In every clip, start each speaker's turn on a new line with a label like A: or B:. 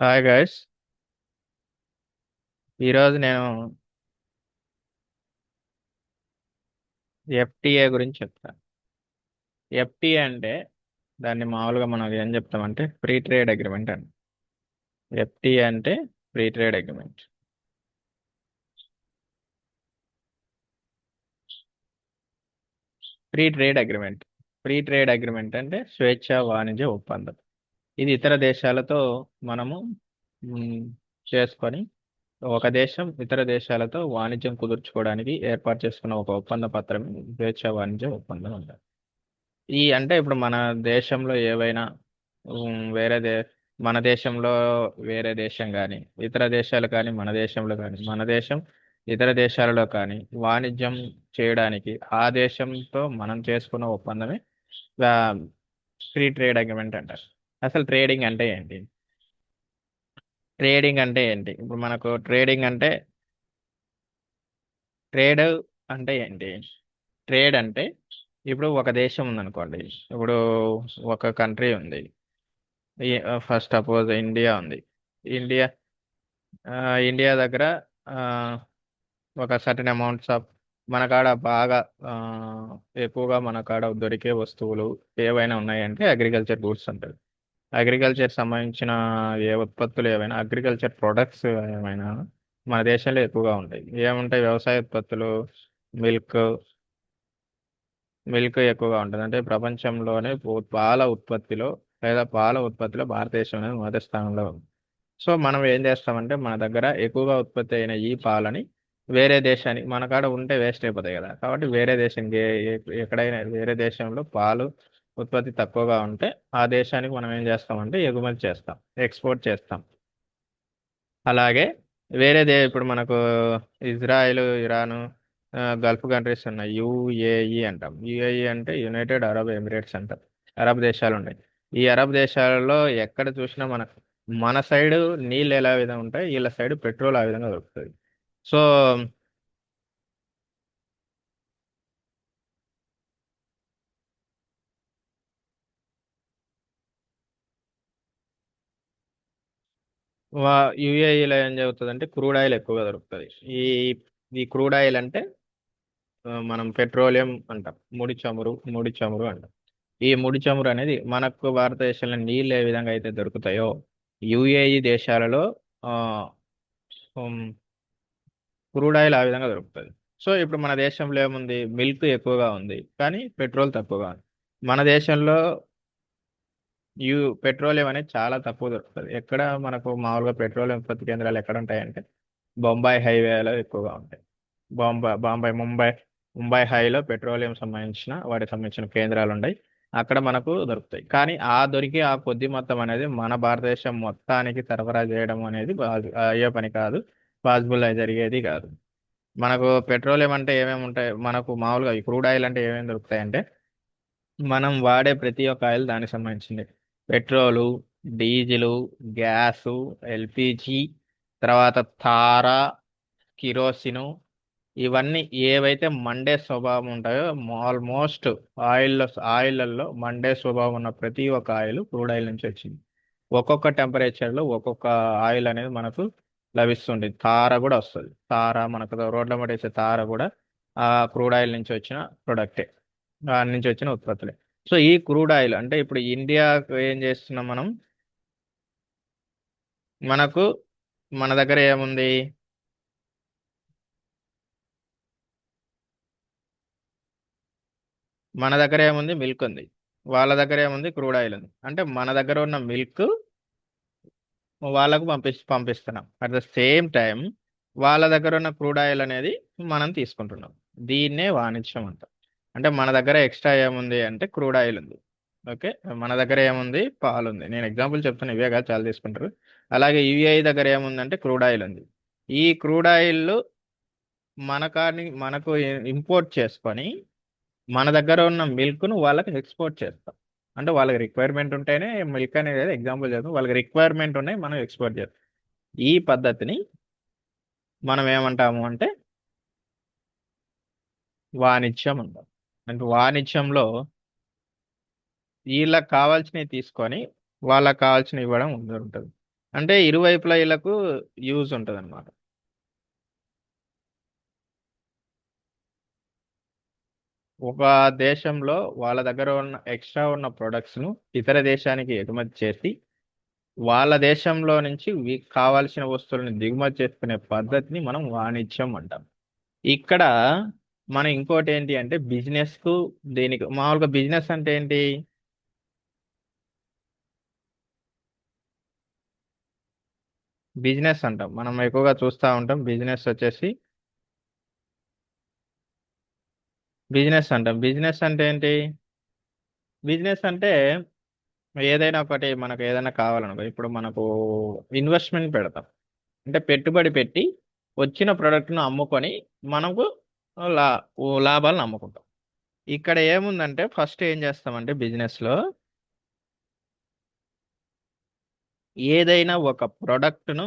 A: Hi guys. ఈరోజు నేను FTA గురించి చెప్తాను. ఎఫ్టిఏ అంటే దాన్ని మామూలుగా మనం ఏం చెప్తామంటే ఫ్రీ ట్రేడ్ అగ్రిమెంట్ అని. ఎఫ్టిఏ అంటే free trade agreement. Free trade agreement free trade agreement అంటే స్వేచ్ఛ వాణిజ్య ఒప్పందం. ఇది ఇతర దేశాలతో మనము మ్, చేసుకొని ఒక దేశం ఇతర దేశాలతో వాణిజ్యం కుదుర్చుకోవడానికి ఏర్పాటు చేసుకున్న ఒక ఒప్పంద పత్రం స్వేచ్ఛ వాణిజ్య ఒప్పందం అంటారు. ఈ అంటే ఇప్పుడు మన దేశంలో ఏవైనా వేరే మన దేశంలో వేరే దేశం కానీ ఇతర దేశాలు కానీ మన దేశంలో కానీ మన దేశం ఇతర దేశాలలో కానీ వాణిజ్యం చేయడానికి ఆ దేశంతో మనం చేసుకున్న ఒప్పందమే ఫ్రీ ట్రేడ్ అగ్రిమెంట్ అంటారు. అసలు ట్రేడింగ్ అంటే ఏంటి? ట్రేడింగ్ అంటే ఏంటి? ఇప్పుడు మనకు ట్రేడ్ అంటే ఏంటి? ట్రేడ్ అంటే ఇప్పుడు ఒక దేశం ఉందనుకోండి. ఇప్పుడు ఒక కంట్రీ ఉంది. ఫస్ట్ సపోజ్ ఇండియా ఉంది. ఇండియా ఆ, ఇండియా దగ్గర ఆ, ఒక సర్టన్ అమౌంట్స్ ఆఫ్ మన కాడ బాగా ఆ, ఎక్కువగా మన కాడ దొరికే వస్తువులు ఏవైనా ఉన్నాయంటే అగ్రికల్చర్ గూడ్స్ అంటారు. అగ్రికల్చర్ సంబంధించిన ఏ ఉత్పత్తులు ఏవైనా అగ్రికల్చర్ ప్రొడక్ట్స్ ఏమైనా మన దేశంలో ఎక్కువగా ఉంటాయి. ఏముంటాయి? వ్యవసాయ ఉత్పత్తులు, మిల్క్. మిల్క్ ఎక్కువగా ఉంటుంది. అంటే ప్రపంచంలోనే పాల ఉత్పత్తిలో లేదా పాల ఉత్పత్తిలో భారతదేశం అనేది మొదటి స్థానంలో ఉంది. సో మనం ఏం చేస్తామంటే మన దగ్గర ఎక్కువగా ఉత్పత్తి అయిన ఈ పాలని వేరే దేశానికి మన కాడ ఉంటే వేస్ట్ అయిపోతాయి కదా, కాబట్టి వేరే దేశానికి ఎక్కడైనా వేరే దేశంలో పాలు ఉత్పత్తి తక్కువగా ఉంటే ఆ దేశానికి మనం ఏం చేస్తామంటే ఎగుమతి చేస్తాం, ఎక్స్పోర్ట్ చేస్తాం. అలాగే ఇప్పుడు మనకు ఇజ్రాయెల్, ఇరాను, గల్ఫ్ కంట్రీస్ ఉన్నాయి. యుఏఈ అంటాం. యుఏఈ అంటే యునైటెడ్ అరబ్ ఎమిరేట్స్ అంటాం. అరబ్ దేశాలు ఉన్నాయి. ఈ అరబ్ దేశాలలో ఎక్కడ చూసినా మన సైడ్ నీళ్ళు ఎలా విధంగా ఉంటాయి, వీళ్ళ సైడ్ పెట్రోల్ ఆ విధంగా దొరుకుతుంది. సో యుఏఈలో ఏం జరుగుతుంది క్రూడ్ ఆయిల్ ఎక్కువగా దొరుకుతుంది. ఈ ఈ క్రూడ్ ఆయిల్ అంటే మనం పెట్రోలియం అంటాం. ముడి చమురు అంటాం. ఈ ముడి చమురు అనేది మనకు భారతదేశంలో నీళ్ళు ఏ విధంగా అయితే దొరుకుతాయో యుఏఈ దేశాలలో ఆ, ఉమ్, క్రూడ్ ఆయిల్ ఆ విధంగా దొరుకుతుంది. సో ఇప్పుడు మన దేశంలో ఏముంది? మిల్క్ ఎక్కువగా ఉంది కానీ పెట్రోల్ తక్కువగా ఉంది. మన దేశంలో పెట్రోలియం అనేది చాలా తక్కువ దొరుకుతుంది. ఎక్కడ మనకు మామూలుగా పెట్రోలియం ఉత్పత్తి కేంద్రాలు ఎక్కడ ఉంటాయంటే బొంబాయి హైవేలో ఎక్కువగా ఉంటాయి. ముంబై హైలో పెట్రోలియం సంబంధించిన వాటికి సంబంధించిన కేంద్రాలు ఉన్నాయి. అక్కడ మనకు దొరుకుతాయి. కానీ దొరికే ఆ కొద్ది మొత్తం అనేది మన భారతదేశం మొత్తానికి సరఫరా చేయడం అనేది అయ్యే పని కాదు. పాసిబుల్ అయి జరిగేది కాదు. మనకు పెట్రోలియం అంటే ఏమేమి ఉంటాయి? మనకు మామూలుగా ఈ క్రూడ్ ఆయిల్ అంటే ఏమేమి దొరుకుతాయి అంటే మనం వాడే ప్రతి ఒక్క ఆయిల్ దానికి సంబంధించింది. పెట్రోలు, డీజిలు, గ్యాసు, ఎల్పిజి, తర్వాత తార, కిరోసిను, ఇవన్నీ ఏవైతే మండే స్వభావం ఉంటాయో ఆల్మోస్ట్ ఆయిల్ ఆయిల్లో మండే స్వభావం ఉన్న ప్రతి ఒక్క ఆయిల్ క్రూడ్ ఆయిల్ నుంచి వచ్చింది. ఒక్కొక్క టెంపరేచర్లో ఒక్కొక్క ఆయిల్ అనేది మనకు లభిస్తుంది. తార కూడా వస్తుంది. తార మనకు రోడ్ల మీద వేసే తార కూడా ఆ క్రూడ్ ఆయిల్ నుంచి వచ్చిన ప్రొడక్టే, దాని నుంచి వచ్చిన ఉత్పత్తులే. సో ఈ క్రూడ్ ఆయిల్ అంటే ఇప్పుడు ఇండియా ఏం చేస్తున్నాం మనం? మనకు మన దగ్గర ఏముంది? మన దగ్గర ఏముంది? మిల్క్ ఉంది. వాళ్ళ దగ్గర ఏముంది? క్రూడ్ ఆయిల్ ఉంది. అంటే మన దగ్గర ఉన్న మిల్క్ వాళ్ళకు పంపిస్తున్నాం. అట్ ద సేమ్ టైం వాళ్ళ దగ్గర ఉన్న క్రూడ్ ఆయిల్ అనేది మనం తీసుకుంటున్నాం. దీన్నే వాణిజ్యం అంటాం. అంటే మన దగ్గర ఎక్స్ట్రా ఏముంది అంటే క్రూడ్ ఆయిల్ ఉంది. ఓకే. మన దగ్గర ఏముంది? పాలు ఉంది. నేను ఎగ్జాంపుల్ చెప్తాను, ఇవే కాదు చాలా తీసుకుంటారు. అలాగే యుఏఈ దగ్గర ఏముందంటే క్రూడ్ ఆయిల్ ఉంది. ఈ క్రూడ్ ఆయిల్ మనకు ఇంపోర్ట్ చేసుకొని మన దగ్గర ఉన్న మిల్క్ను వాళ్ళకి ఎక్స్పోర్ట్ చేస్తాం. అంటే వాళ్ళకి రిక్వైర్మెంట్ ఉంటేనే మిల్క్ అనేది ఎగ్జాంపుల్ చేస్తాం. వాళ్ళకి రిక్వైర్మెంట్ ఉన్నాయి, మనం ఎక్స్పోర్ట్ చేస్తాం. ఈ పద్ధతిని మనం ఏమంటాము అంటే వాణిజ్యం అంటాం. అంటే వాణిజ్యంలో వీళ్ళకి కావాల్సినవి తీసుకొని వాళ్ళకి కావాల్సినవి ఇవ్వడం ఉంటుంది. అంటే ఇరువైపులా వీళ్ళకు యూజ్ ఉంటుంది అనమాట. ఒక దేశంలో వాళ్ళ దగ్గర ఉన్న ఎక్స్ట్రా ఉన్న ప్రొడక్ట్స్ ను ఇతర దేశానికి ఎగుమతి చేసి వాళ్ళ దేశంలో నుంచి కావాల్సిన వస్తువులను దిగుమతి చేసుకునే పద్ధతిని మనం వాణిజ్యం అంటాం. ఇక్కడ మనం ఇంకోటి ఏంటి అంటే బిజినెస్ కు దీనికి మామూలుగా బిజినెస్ అంటే ఏంటి? బిజినెస్ అంటాం మనం ఎక్కువగా చూస్తూ ఉంటాం. బిజినెస్ అంటాం. బిజినెస్ అంటే ఏంటి? బిజినెస్ అంటే ఏదైనా ఒకటి మనకు ఏదైనా కావాలనుకో, ఇప్పుడు మనకు ఇన్వెస్ట్మెంట్ పెడతాం అంటే పెట్టుబడి పెట్టి వచ్చిన ప్రోడక్ట్ను అమ్ముకొని మనకు లా లాభాలను అమ్ముకుంటాం. ఇక్కడ ఏముందంటే ఫస్ట్ ఏం చేస్తామంటే బిజినెస్లో ఏదైనా ఒక ప్రోడక్ట్ను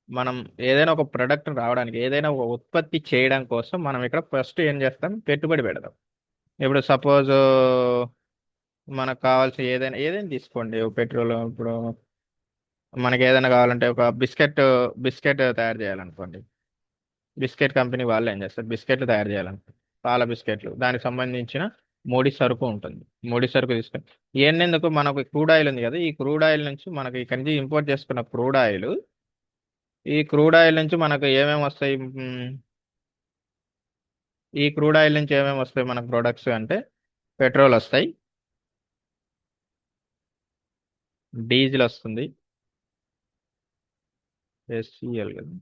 A: మనం ఏదైనా ఒక ప్రోడక్ట్ రావడానికి ఏదైనా ఒక ఉత్పత్తి చేయడం కోసం మనం ఇక్కడ ఫస్ట్ ఏం చేస్తాం? పెట్టుబడి పెడతాం. ఇప్పుడు సపోజ్ మనకు కావాల్సిన ఏదైనా ఏదైనా తీసుకోండి, పెట్రోల్. ఇప్పుడు మనకి ఏదైనా కావాలంటే ఒక బిస్కెట్ తయారు చేయాలనుకోండి. బిస్కెట్ కంపెనీ వాళ్ళు ఏం చేస్తారు? బిస్కెట్లు తయారు చేయాలనుకోండి, పాల బిస్కెట్లు, దానికి సంబంధించిన ముడి సరుకు ఉంటుంది. ముడి సరుకు తీసుకొని ఎందుకు మనకు క్రూడ్ ఆయిల్ ఉంది కదా, ఈ క్రూడ్ ఆయిల్ నుంచి మనకి ఇక్కడి నుంచి ఇంపోర్ట్ చేసుకున్న క్రూడ్ ఆయిల్, ఈ క్రూడ్ ఆయిల్ నుంచి మనకు ఏమేమి వస్తాయి? ఈ క్రూడ్ ఆయిల్ నుంచి ఏమేమి వస్తాయి మనకు ప్రొడక్ట్స్ అంటే పెట్రోల్ వస్తాయి, డీజిల్ వస్తుంది, ఎస్సిఎల్ కదా.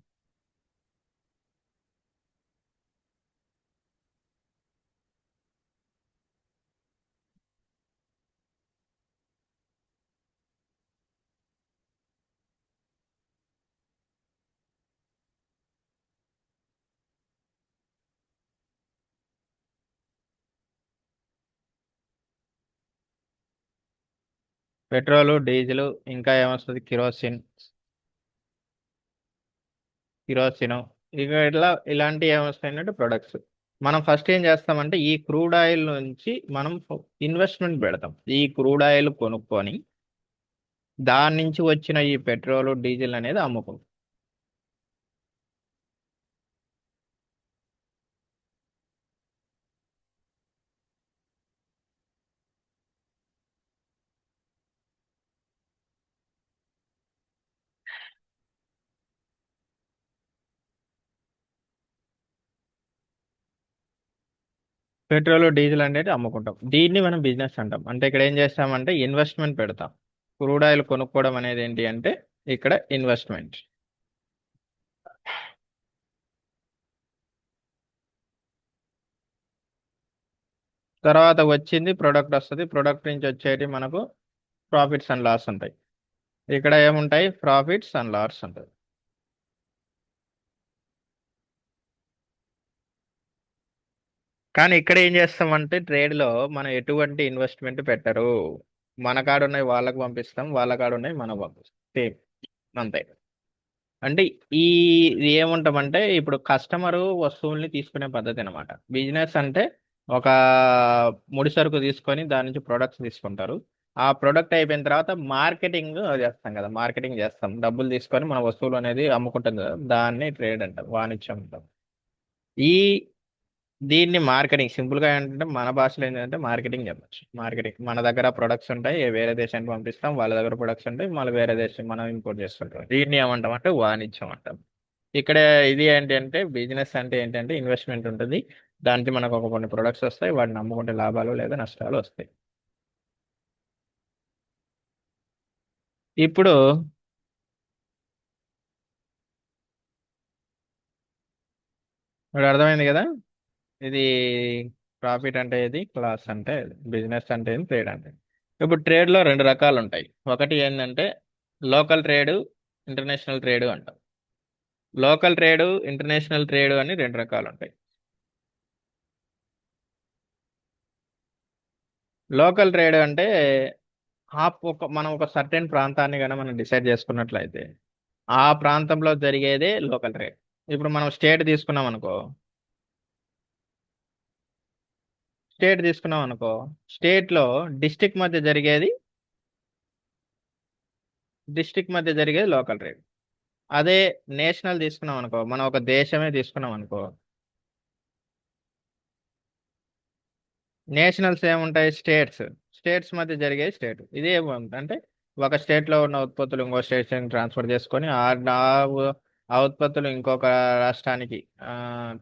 A: పెట్రోల్, డీజిల్, ఇంకా ఏమొస్తుంది? కిరోసిన్. ఇక ఇట్లా ఇలాంటి ఏమొస్తాయంటే ప్రొడక్ట్స్. మనం ఫస్ట్ ఏం చేస్తామంటే ఈ క్రూడ్ ఆయిల్ నుంచి మనం ఇన్వెస్ట్మెంట్ పెడతాం. ఈ క్రూడ్ ఆయిల్ కొనుక్కొని దాని నుంచి వచ్చిన ఈ పెట్రోల్, డీజిల్ అనేది అమ్ముకుంటాం. పెట్రోల్, డీజిల్ అనేది అమ్ముకుంటాం. దీన్ని మనం బిజినెస్ అంటాం. అంటే ఇక్కడ ఏం చేస్తామంటే ఇన్వెస్ట్మెంట్ పెడతాం. క్రూడ్ ఆయిల్ కొనుక్కోవడం అనేది ఏంటి అంటే ఇక్కడ ఇన్వెస్ట్మెంట్. తర్వాత వచ్చింది ప్రొడక్ట్ వస్తుంది. ప్రొడక్ట్ నుంచి వచ్చేటి మనకు ప్రాఫిట్స్ అండ్ లాస్ ఉంటాయి. ఇక్కడ ఏముంటాయి? ప్రాఫిట్స్ అండ్ లాస్ ఉంటాయి. కానీ ఇక్కడ ఏం చేస్తామంటే ట్రేడ్ లో మనం ఎటువంటి ఇన్వెస్ట్మెంట్ పెట్టరు. మన కాడ ఉన్నాయి వాళ్ళకి పంపిస్తాం, వాళ్ళ కాడ ఉన్నాయి మనకు పంపిస్తాం. సేమ్ అంతే. అంటే ఈ ఇది ఏముంటామంటే ఇప్పుడు కస్టమరు వస్తువుల్ని తీసుకునే పద్ధతి అనమాట. బిజినెస్ అంటే ఒక ముడి సరుకు తీసుకొని దాని నుంచి ప్రొడక్ట్స్ తీసుకుంటారు. ఆ ప్రొడక్ట్ అయిపోయిన తర్వాత మార్కెటింగ్ చేస్తాం కదా, మార్కెటింగ్ చేస్తాం. డబ్బులు తీసుకొని మన వస్తువులు అనేది అమ్ముకుంటాం కదా, దాన్ని ట్రేడ్ అంటాం, వాణిజ్యం అంటాం. ఈ దీన్ని మార్కెటింగ్ సింపుల్ గా ఏంటంటే మన భాషలో ఏంటంటే మార్కెటింగ్ చెప్పచ్చు. మార్కెటింగ్ మన దగ్గర ప్రొడక్ట్స్ ఉంటాయి, వేరే దేశానికి పంపిస్తాం, వాళ్ళ దగ్గర ప్రొడక్ట్స్ ఉంటాయి, మళ్ళీ వేరే దేశం మనం ఇంపోర్ట్ చేసుకుంటాం. దీన్ని ఏమంటాం అంటే వాణిజ్యం అంటాం. ఇక్కడ ఇది ఏంటి అంటే బిజినెస్ అంటే ఏంటంటే ఇన్వెస్ట్మెంట్ ఉంటుంది. దానికి మనకు ఒక కొన్ని ప్రొడక్ట్స్ వస్తాయి, వాటిని అమ్ముకుంటే లాభాలు లేదా నష్టాలు వస్తాయి. ఇప్పుడు ఇప్పుడు అర్థమైంది కదా. ఇది ప్రాఫిట్ అంటే ఇది, క్లాస్ అంటే బిజినెస్ అంటే ఇది, ట్రేడ్ అంటే. ఇప్పుడు ట్రేడ్లో రెండు రకాలు ఉంటాయి. ఒకటి ఏంటంటే లోకల్ ట్రేడ్, ఇంటర్నేషనల్ ట్రేడ్ అంటాం. లోకల్ ట్రేడ్, ఇంటర్నేషనల్ ట్రేడ్ అని రెండు రకాలు ఉంటాయి. లోకల్ ట్రేడ్ అంటే మనం ఒక సర్టెన్ ప్రాంతాన్ని కనుక మనం డిసైడ్ చేసుకున్నట్లయితే ఆ ప్రాంతంలో జరిగేదే లోకల్ ట్రేడ్. ఇప్పుడు మనం స్టేట్ తీసుకున్నాం అనుకో, స్టేట్ లో డిస్టిక్ మధ్య జరిగేది డిస్ట్రిక్ట్ మధ్య జరిగేది లోకల్ ట్రేడ్. అదే నేషనల్ తీసుకున్నాం అనుకో, మనం ఒక దేశమే తీసుకున్నాం అనుకో, నేషనల్స్ ఏముంటాయి, స్టేట్స్. స్టేట్స్ మధ్య జరిగే స్టేట్ ఇదే అంటే ఒక స్టేట్ లో ఉన్న ఉత్పత్తులు ఇంకో స్టేట్ ట్రాన్స్ఫర్ చేసుకొని ఆ ఉత్పత్తులు ఇంకొక రాష్ట్రానికి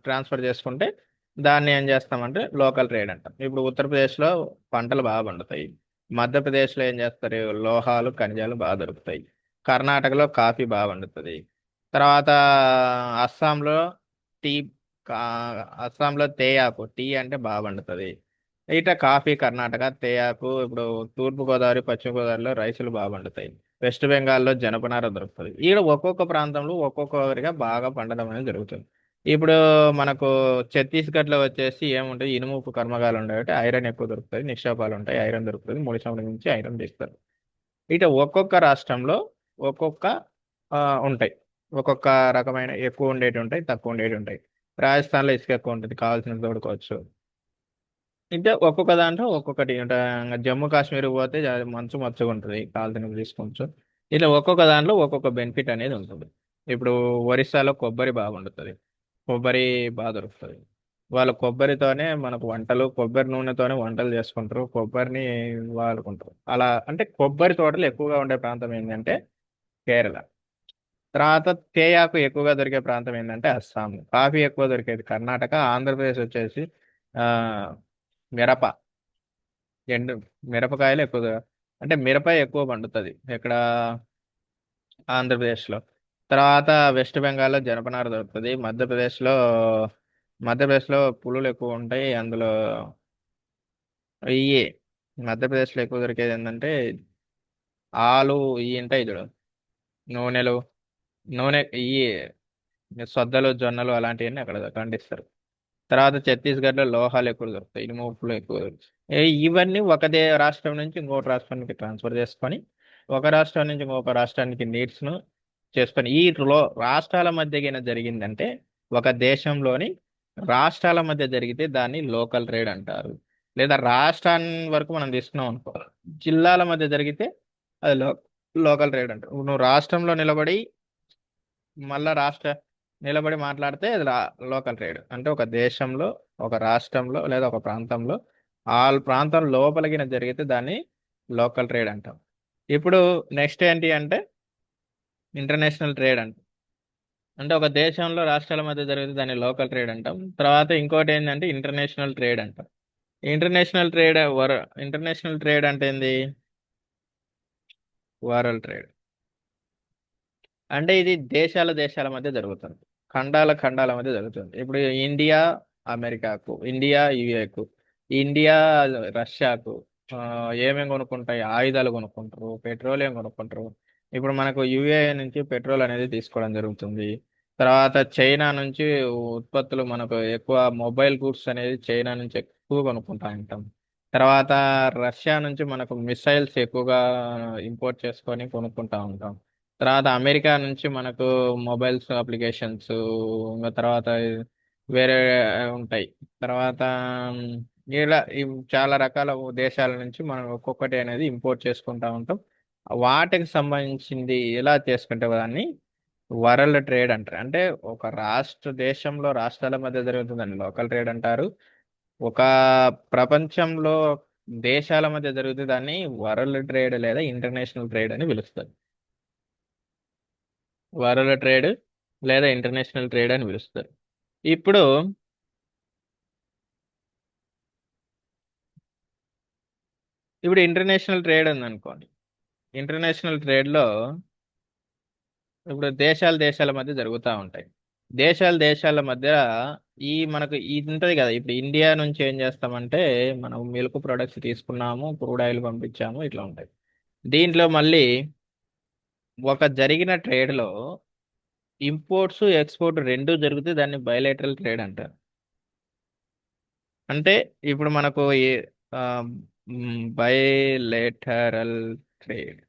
A: ట్రాన్స్ఫర్ చేసుకుంటే దాన్ని ఏం చేస్తామంటే లోకల్ ట్రేడ్ అంటాం. ఇప్పుడు ఉత్తరప్రదేశ్లో పంటలు బాగా పండుతాయి, మధ్యప్రదేశ్లో ఏం చేస్తారు, లోహాలు ఖనిజాలు బాగా దొరుకుతాయి, కర్ణాటకలో కాఫీ బాగా పండుతుంది, తర్వాత అస్సాంలో టీ, అస్సాంలో తేయాకు, టీ అంటే బాగా పండుతుంది. ఇట్లా కాఫీ కర్ణాటక, తేయాకు ఇప్పుడు తూర్పు గోదావరి పశ్చిమ గోదావరిలో రైసులు బాగా పండుతాయి, వెస్ట్ బెంగాల్లో జనపనార దొరుకుతుంది. ఈడ ఒక్కొక్క ప్రాంతంలో ఒక్కొక్కరిగా బాగా పండడం అనేది జరుగుతుంది. ఇప్పుడు మనకు ఛత్తీస్గఢ్లో వచ్చేసి ఏముంటుంది, ఇనుము ఉప్పు కర్మగాలు ఉంటాయి కాబట్టి ఐరన్ ఎక్కువ దొరుకుతుంది, నిక్షేపాలు ఉంటాయి, ఐరన్ దొరుకుతుంది, ముడి చమురు నుంచి ఐరన్ తీస్తారు. ఇట ఒక్కొక్క రాష్ట్రంలో ఒక్కొక్క ఆ, ఉంటాయి, ఒక్కొక్క రకమైన ఎక్కువ ఉండేటి ఉంటాయి, తక్కువ ఉండేటి ఉంటాయి. రాజస్థాన్లో ఇసుక ఎక్కువ ఉంటుంది, కావాల్సిన తోడుకోవచ్చు. అంటే ఒక్కొక్క దాంట్లో ఒక్కొక్కటి అంటే జమ్మూ కాశ్మీర్ పోతే మంచు మచ్చుగా ఉంటుంది, కావాల్సినవి తీసుకోవచ్చు. ఇట్లా ఒక్కొక్క దాంట్లో ఒక్కొక్క బెనిఫిట్ అనేది ఉంటుంది. ఇప్పుడు ఒరిస్సాలో కొబ్బరి బాగా పండుతుంది, కొబ్బరి బాగా దొరుకుతుంది. వాళ్ళు కొబ్బరితోనే మనకు వంటలు, కొబ్బరి నూనెతోనే వంటలు చేసుకుంటారు, కొబ్బరిని వాడుకుంటారు. అలా అంటే కొబ్బరి తోటలు ఎక్కువగా ఉండే ప్రాంతం ఏంటంటే కేరళ. తర్వాత తేయాకు ఎక్కువగా దొరికే ప్రాంతం ఏంటంటే అస్సాం. కాఫీ ఎక్కువ దొరికేది కర్ణాటక. ఆంధ్రప్రదేశ్ వచ్చేసి ఆ మిరప, ఎండు మిరపకాయలు ఎక్కువ అంటే మిరప ఎక్కువ పండుతుంది ఇక్కడ ఆంధ్రప్రదేశ్లో. తర్వాత వెస్ట్ బెంగాల్లో జనపనార దొరుకుతుంది, మధ్యప్రదేశ్లో పులులు ఎక్కువ ఉంటాయి. అందులో ఇయ్యి మధ్యప్రదేశ్లో ఎక్కువ దొరికేది ఏంటంటే ఆలు, ఇవి ఉంటాయి చూడు, నూనెలు, నూనె ఇవి సొద్దలు, జొన్నలు అలాంటివన్నీ అక్కడ పండిస్తారు. తర్వాత ఛత్తీస్గఢ్లో లోహాలు ఎక్కువ దొరుకుతాయి, ఇనుము ఉప్పులు ఎక్కువ దొరుకుతాయి. ఇవన్నీ రాష్ట్రం నుంచి ఇంకొక రాష్ట్రానికి ట్రాన్స్ఫర్ చేసుకొని, ఒక రాష్ట్రం నుంచి ఇంకొక రాష్ట్రానికి నీడ్స్ను చేసుకొని, రాష్ట్రాల మధ్య గిన జరిగిందంటే, ఒక దేశంలోని రాష్ట్రాల మధ్య జరిగితే దాన్ని లోకల్ ట్రేడ్ అంటారు. లేదా రాష్ట్రాన్ని వరకు మనం తీసుకున్నాం అనుకో, జిల్లాల మధ్య జరిగితే అది లోకల్ ట్రేడ్ అంటారు. నువ్వు రాష్ట్రంలో నిలబడి మళ్ళా నిలబడి మాట్లాడితే అది లోకల్ ట్రేడ్. అంటే ఒక దేశంలో, ఒక రాష్ట్రంలో లేదా ఒక ప్రాంతంలో ఆ ప్రాంతం లోపలికి జరిగితే దాన్ని లోకల్ ట్రేడ్ అంటాం. ఇప్పుడు నెక్స్ట్ ఏంటి అంటే ఇంటర్నేషనల్ ట్రేడ్ అంటాం. అంటే ఒక దేశంలో రాష్ట్రాల మధ్య జరిగితే దాన్ని లోకల్ ట్రేడ్ అంటాం. తర్వాత ఇంకోటి ఏంటంటే ఇంటర్నేషనల్ ట్రేడ్ అంటాం. ఇంటర్నేషనల్ ట్రేడ్ ఇంటర్నేషనల్ ట్రేడ్ అంటే ఏంది, వరల్డ్ ట్రేడ్. అంటే ఇది దేశాల మధ్య జరుగుతుంది, ఖండాల మధ్య జరుగుతుంది. ఇప్పుడు ఇండియా అమెరికాకు, ఇండియా యుఏకు, ఇండియా రష్యాకు ఏమేమి కొనుక్కుంటాయి, ఆయుధాలు కొనుక్కుంటారు, పెట్రోలియం కొనుక్కుంటారు. ఇప్పుడు మనకు యుఏ నుంచి పెట్రోల్ అనేది తీసుకోవడం జరుగుతుంది. తర్వాత చైనా నుంచి ఉత్పత్తులు, మనకు ఎక్కువ మొబైల్ గూడ్స్ అనేది చైనా నుంచి ఎక్కువ కొనుక్కుంటా ఉంటాం. తర్వాత రష్యా నుంచి మనకు మిసైల్స్ ఎక్కువగా ఇంపోర్ట్ చేసుకొని కొనుక్కుంటా ఉంటాం. తర్వాత అమెరికా నుంచి మనకు మొబైల్స్ అప్లికేషన్స్, ఇంకా తర్వాత వేరే ఉంటాయి. తర్వాత ఇలా చాలా రకాల దేశాల నుంచి మనం ఒక్కొక్కటి అనేది ఇంపోర్ట్ చేసుకుంటా ఉంటాం. వాటికి సంబంధించింది ఎలా చేసుకుంటే దాన్ని వరల్డ్ ట్రేడ్ అంటారు. అంటే ఒక దేశంలో రాష్ట్రాల మధ్య జరుగుతుందని లోకల్ ట్రేడ్ అంటారు. ఒక ప్రపంచంలో దేశాల మధ్య జరిగితే దాన్ని వరల్డ్ ట్రేడ్ లేదా ఇంటర్నేషనల్ ట్రేడ్ అని పిలుస్తారు. వరల్డ్ ట్రేడ్ లేదా ఇంటర్నేషనల్ ట్రేడ్ అని పిలుస్తారు. ఇప్పుడు ఇప్పుడు ఇంటర్నేషనల్ ట్రేడ్ ఉందనుకోండి. ఇంటర్నేషనల్ ట్రేడ్లో ఇప్పుడు దేశాల మధ్య జరుగుతూ ఉంటాయి. దేశాల మధ్య మనకు ఇది ఉంటుంది కదా. ఇప్పుడు ఇండియా నుంచి ఏం చేస్తామంటే మనం మిల్క్ ప్రొడక్ట్స్ తీసుకున్నాము, క్రూడ్ ఆయిల్ పంపించాము, ఇట్లా ఉంటాయి. దీంట్లో మళ్ళీ ఒక జరిగిన ట్రేడ్లో ఇంపోర్ట్స్ ఎక్స్పోర్ట్ రెండు జరిగితే దాన్ని బయలేటరల్ ట్రేడ్ అంటారు. అంటే ఇప్పుడు మనకు బయలేటరల్ ట్రేడ్,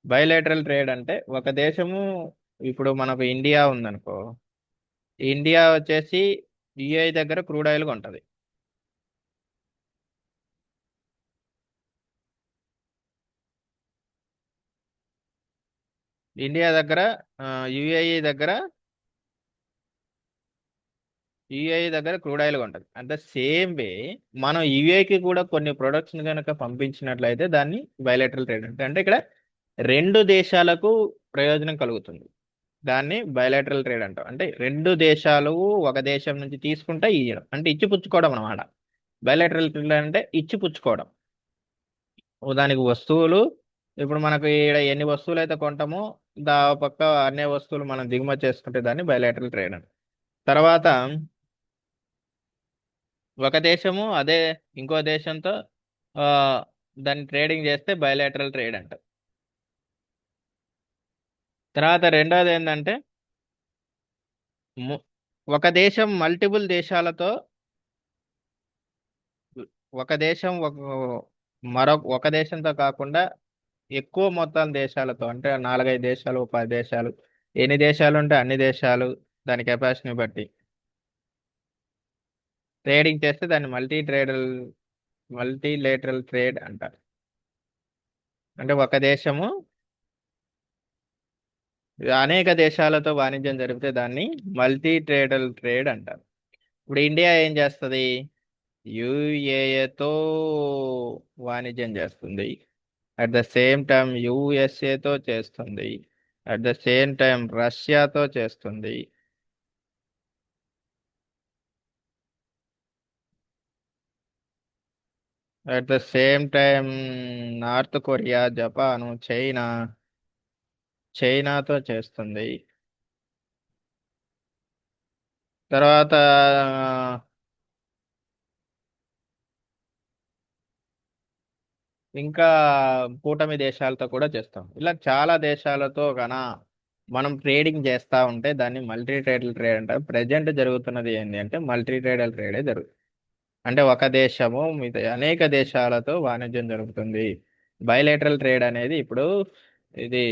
A: బయలేటరల్ ట్రేడ్ అంటే ఒక దేశము, ఇప్పుడు మనకు ఇండియా ఉందనుకో, ఇండియా వచ్చేసి యుఏ దగ్గర క్రూడ్ ఆయిల్ కొంటది. ఇండియా దగ్గర యుఏఈ దగ్గర క్రూడ్ ఆయిల్ ఉంటుంది. అండ్ ద సేమ్ వే మనం యుఏకి కూడా కొన్ని ప్రొడక్ట్స్ కనుక పంపించినట్లయితే దాన్ని బయలాటరల్ ట్రేడ్ అంటే అంటే ఇక్కడ రెండు దేశాలకు ప్రయోజనం కలుగుతుంది. దాన్ని బయలాటరల్ ట్రేడ్ అంటాం. అంటే రెండు దేశాలు ఒక దేశం నుంచి తీసుకుంటే ఇయ్యడం అంటే ఇచ్చిపుచ్చుకోవడం అనమాట. బయలాటరల్ ట్రేడ్ అంటే ఇచ్చిపుచ్చుకోవడం. దానికి వస్తువులు, ఇప్పుడు మనకు ఈడ ఎన్ని వస్తువులు అయితే కొంటామో దా పక్క అన్ని వస్తువులు మనం దిగుమతి చేసుకుంటే దాన్ని బయలాటరల్ ట్రేడ్ అంటాం. తర్వాత ఒక దేశము అదే ఇంకో దేశంతో ఆ, దాన్ని ట్రేడింగ్ చేస్తే బయలాటరల్ ట్రేడ్ అంటారు. తర్వాత రెండోది ఏంటంటే ము- ఒక దేశం మల్టిపుల్ దేశాలతో, ఒక దేశం ఒక దేశంతో కాకుండా ఎక్కువ మొత్తం దేశాలతో అంటే 4-5 దేశాలు 10 దేశాలు, ఎన్ని దేశాలు ఉంటే అన్ని దేశాలు దాని కెపాసిటీని బట్టి ట్రేడింగ్ చేస్తే దాన్ని మల్టీలేటరల్ ట్రేడ్ అంటారు. అంటే ఒక దేశము అనేక దేశాలతో వాణిజ్యం జరిపితే దాన్ని ట్రేడ్ అంటారు. ఇప్పుడు ఇండియా ఏం చేస్తుంది? యుఏఏతో వాణిజ్యం చేస్తుంది. అట్ ద సేమ్ టైం యుఎస్ఏతో చేస్తుంది. అట్ ద సేమ్ టైం రష్యాతో చేస్తుంది. At the same time north Korea, Japan, చైనాతో చేస్తుంది. తర్వాత ఇంకా కూటమి దేశాలతో కూడా చేస్తాం. ఇలా చాలా దేశాలతో మనం ట్రేడింగ్ చేస్తా ఉంటే దాన్ని మల్టీ ట్రేడల్ ట్రేడ్ అంటారు. ప్రజెంట్ జరుగుతున్నది ఏంటి అంటే మల్టీ ట్రేడల్ ట్రేడే జరుగుతుంది. అంటే ఒక దేశము మిగతా అనేక దేశాలతో వాణిజ్యం జరుగుతుంది. బయలేటరల్ ట్రేడ్ అనేది ఇప్పుడు ఇది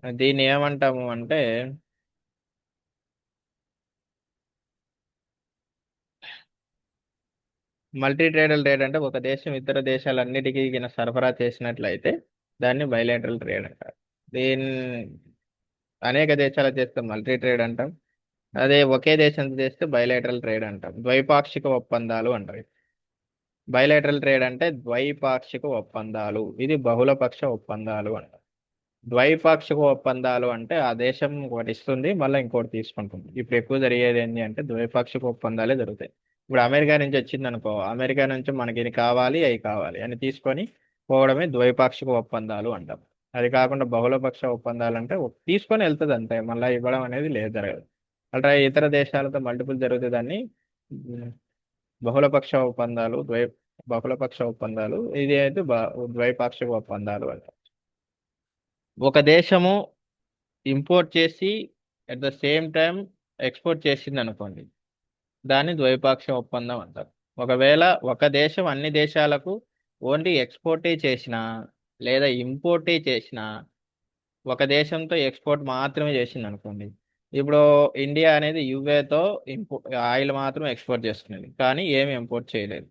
A: దీన్ని ఏమంటాము అంటే మల్టీ ట్రేడల్ ట్రేడ్ అంటే ఒక దేశం ఇతర దేశాలన్నిటికీ సరఫరా చేసినట్లయితే దాన్ని బయలేటరల్ ట్రేడ్ అంటారు. దీన్ని అనేక దేశాలు చేస్తే మల్టీ ట్రేడ్ అంటాం. అదే ఒకే దేశంతో చేస్తే బయలేటరల్ ట్రేడ్ అంటాం. ద్వైపాక్షిక ఒప్పందాలు అంటారు. బయలేటరల్ ట్రేడ్ అంటే ద్వైపాక్షిక ఒప్పందాలు, ఇది బహుళపక్ష ఒప్పందాలు అంటారు. ద్వైపాక్షిక ఒప్పందాలు అంటే ఆ దేశం ఒకటి ఇస్తుంది మళ్ళీ ఇంకోటి తీసుకుంటుంది. ఇప్పుడు ఎక్కువ జరిగేది ఏంటి అంటే ద్వైపాక్షిక ఒప్పందాలే జరుగుతాయి. ఇప్పుడు అమెరికా నుంచి వచ్చింది అనుకో, అమెరికా నుంచి మనకి ఇది కావాలి అవి కావాలి అని తీసుకొని పోవడమే ద్వైపాక్షిక ఒప్పందాలు అంటాం. అది కాకుండా బహుళపక్ష ఒప్పందాలు అంటే తీసుకొని వెళ్తుంది అంతే, మళ్ళీ ఇవ్వడం అనేది లేదు, జరగదు. అట్లా ఇతర దేశాలతో మల్టిపుల్ జరుగుతుంది దాన్ని ఉమ్, బహుళపక్ష ఒప్పందాలు బహుళపక్ష ఒప్పందాలు, ఇది అయితే ద్వైపాక్షిక ఒప్పందాలు అంటారు. ఒక దేశము ఇంపోర్ట్ చేసి at the same time export చేసింది అనుకోండి, దాన్ని ద్వైపాక్షిక ఒప్పందం అంటారు. ఒకవేళ ఒక దేశం అన్ని దేశాలకు ఓన్లీ ఎక్స్పోర్టే చేసినా లేదా ఇంపోర్టే చేసినా, ఒక దేశంతో ఎక్స్పోర్ట్ మాత్రమే చేసింది అనుకోండి. ఇప్పుడు ఇండియా అనేది యుఏతో ఆయిల్ మాత్రం ఎక్స్పోర్ట్ చేసుకునేది కానీ ఏమి ఇంపోర్ట్ చేయలేదు.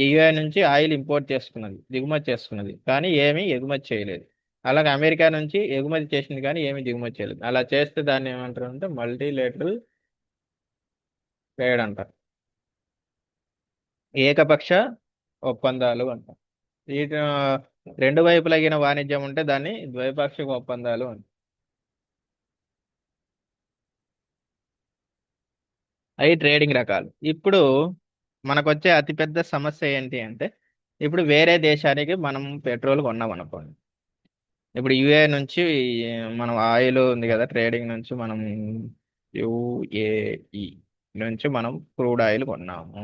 A: యుఏ నుంచి ఆయిల్ ఇంపోర్ట్ చేసుకున్నది, దిగుమతి చేసుకున్నది కానీ ఏమీ ఎగుమతి చేయలేదు. అలాగే అమెరికా నుంచి ఎగుమతి చేసింది కానీ ఏమీ దిగుమతి చేయలేదు. అలా చేస్తే దాన్ని ఏమంటారు అంటే మల్టీలేటరల్ ట్రేడ్ అంటారు. ఏకపక్ష ఒప్పందాలు అంటారు. ఈ రెండు వైపులగిన వాణిజ్యం ఉంటే దాన్ని ద్వైపాక్షిక ఒప్పందాలు అంటారు. అవి ట్రేడింగ్ రకాలు. ఇప్పుడు మనకు వచ్చే అతిపెద్ద సమస్య ఏంటి అంటే ఇప్పుడు వేరే దేశానికి మనం పెట్రోల్ కొన్నాం అనుకోండి. ఇప్పుడు యుఏ నుంచి మనం ఆయిల్ ఉంది కదా, ట్రేడింగ్ నుంచి మనం యుఏఈ నుంచి మనం క్రూడ్ ఆయిల్ కొన్నాము.